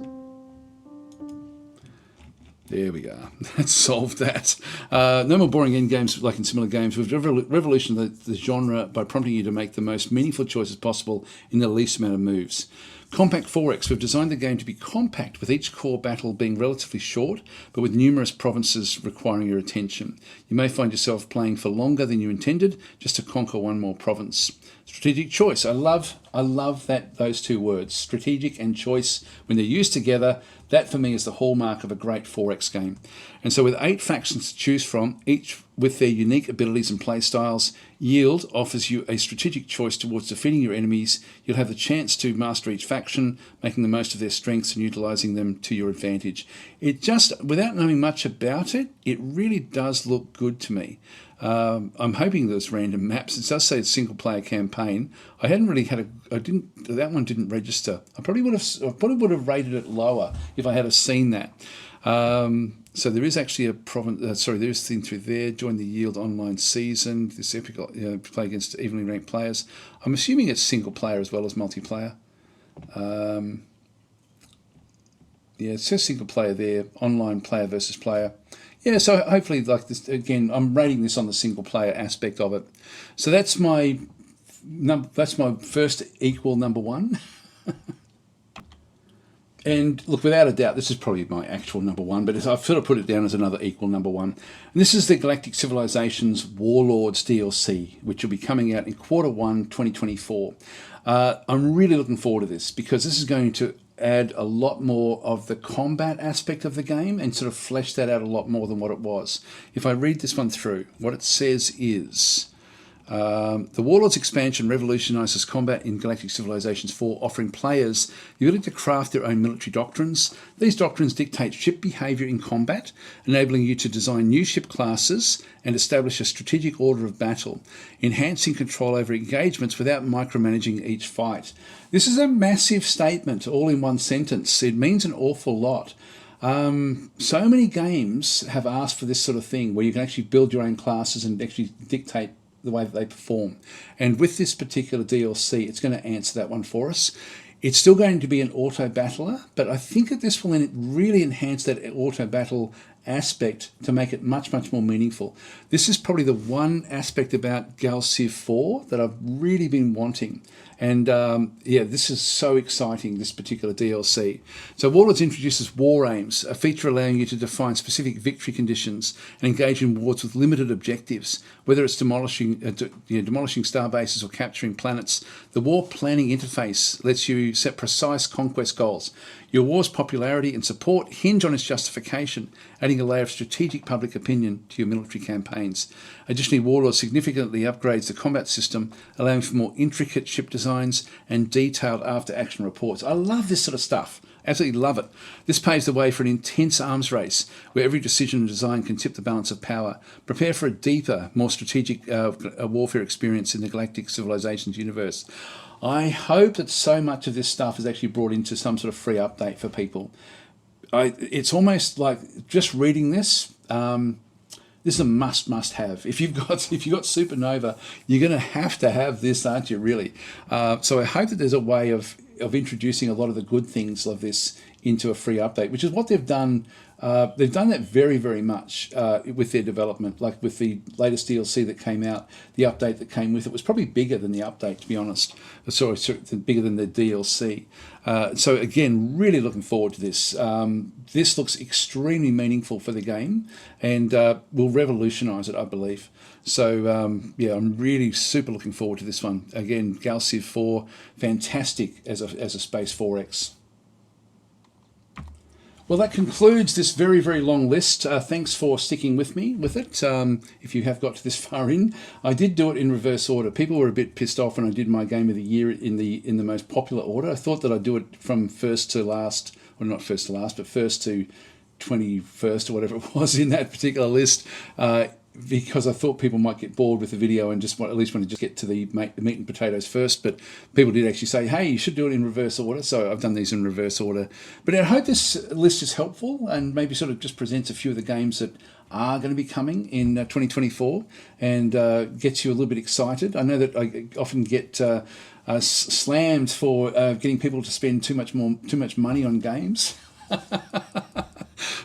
There we go. Let's solve that. No more boring end games like in similar games. With revolution of the genre by prompting you to make the most meaningful choices possible in the least amount of moves. Compact 4X. We've designed the game to be compact, with each core battle being relatively short, but with numerous provinces requiring your attention. You may find yourself playing for longer than you intended, just to conquer one more province. Strategic choice. I love those 2 words, strategic and choice, when they're used together. That for me is the hallmark of a great 4X game. And so with 8 factions to choose from, each with their unique abilities and play styles, Yield offers you a strategic choice towards defeating your enemies. You'll have the chance to master each faction, making the most of their strengths and utilising them to your advantage. It just, without knowing much about it, it really does look good to me. I'm hoping there's random maps. It does say it's single player campaign. I hadn't really had that one didn't register. I probably would have rated it lower if I had seen that. So there is actually a province. There is a thing through there. Join the Yield online season. This epic play against evenly ranked players. I'm assuming it's single player as well as multiplayer. Yeah, it says single player there. Online player versus player. Yeah, so hopefully, like this again, I'm rating this on the single player aspect of it. So that's my first equal number 1. And look, without a doubt, this is probably my actual number one, but I've sort of put it down as another equal number one. And this is the Galactic Civilizations Warlords DLC, which will be coming out in Q1 2024. I'm really looking forward to this because this is going to add a lot more of the combat aspect of the game and sort of flesh that out a lot more than what it was. If I read this one through, what it says is... the Warlords expansion revolutionises combat in Galactic Civilizations 4, offering players the ability to craft their own military doctrines. These doctrines dictate ship behaviour in combat, enabling you to design new ship classes and establish a strategic order of battle, enhancing control over engagements without micromanaging each fight. This is a massive statement, all in one sentence. It means an awful lot. So many games have asked for this sort of thing, where you can actually build your own classes and actually dictate the way that they perform. And with this particular DLC, it's going to answer that one for us. It's still going to be an auto battler, but I think that this will really enhance that auto battle aspect to make it much, much more meaningful. This is probably the one aspect about Gal Civ 4 that I've really been wanting. And yeah, this is so exciting, this particular DLC. So Warlords introduces War Aims, a feature allowing you to define specific victory conditions and engage in wars with limited objectives. Whether it's demolishing star bases or capturing planets, the war planning interface lets you set precise conquest goals. Your war's popularity and support hinge on its justification, adding a layer of strategic public opinion to your military campaigns. Additionally, Warlords significantly upgrades the combat system, allowing for more intricate ship designs and detailed after-action reports. I love this sort of stuff. Absolutely love it. This paves the way for an intense arms race where every decision and design can tip the balance of power. Prepare for a deeper, more strategic warfare experience in the Galactic Civilizations universe. I hope that so much of this stuff is actually brought into some sort of free update for people. It's almost like just reading this. This is a must have. If you've got Supernova, you're going to have this, aren't you? Really. So I hope that there's a way of introducing a lot of the good things of this into a free update, which is what they've done. They've done that very, very much with their development. Like with the latest DLC that came out, the update that came with it was probably bigger than the update, to be honest. Sorry, bigger than the DLC. So again, really looking forward to this. This looks extremely meaningful for the game and will revolutionise it, I believe. So yeah, I'm really super looking forward to this one. Again, Gal Civ 4, fantastic as a Space 4X. Well, that concludes this very, very long list. Thanks for sticking with me with it. If you have got to this far in, I did do it in reverse order. People were a bit pissed off when I did my Game of the Year in the most popular order. I thought that I'd do it from first to last, or not first to last, but first to 21st or whatever it was in that particular list. Because I thought people might get bored with the video and just at least want to just get to the meat and potatoes first. But people did actually say, hey, you should do it in reverse order. So I've done these in reverse order. But I hope this list is helpful and maybe sort of just presents a few of the games that are going to be coming in 2024 and gets you a little bit excited. I know that I often get slammed for getting people to spend too much money on games.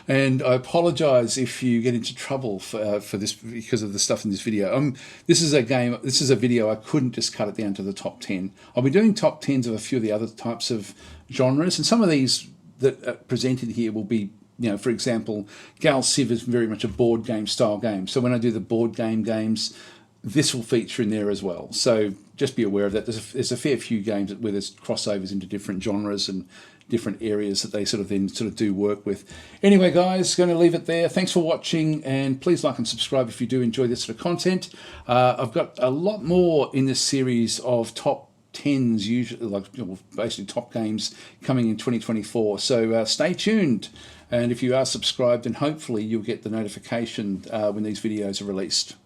And I apologise if you get into trouble for this because of the stuff in this video. This is a video I couldn't just cut it down to the top 10. I'll be doing top 10s of a few of the other types of genres, and some of these that are presented here will be, for example, Gal Civ is very much a board game style game. So when I do the board game games, this will feature in there as well. So just be aware of that. There's a fair few games where there's crossovers into different genres and different areas that they sort of do work with. Anyway, guys, going to leave it there. Thanks for watching, and please like and subscribe if you do enjoy this sort of content. I've got a lot more in this series of top 10s, usually basically top games coming in 2024. So stay tuned, and if you are subscribed, then hopefully you'll get the notification when these videos are released.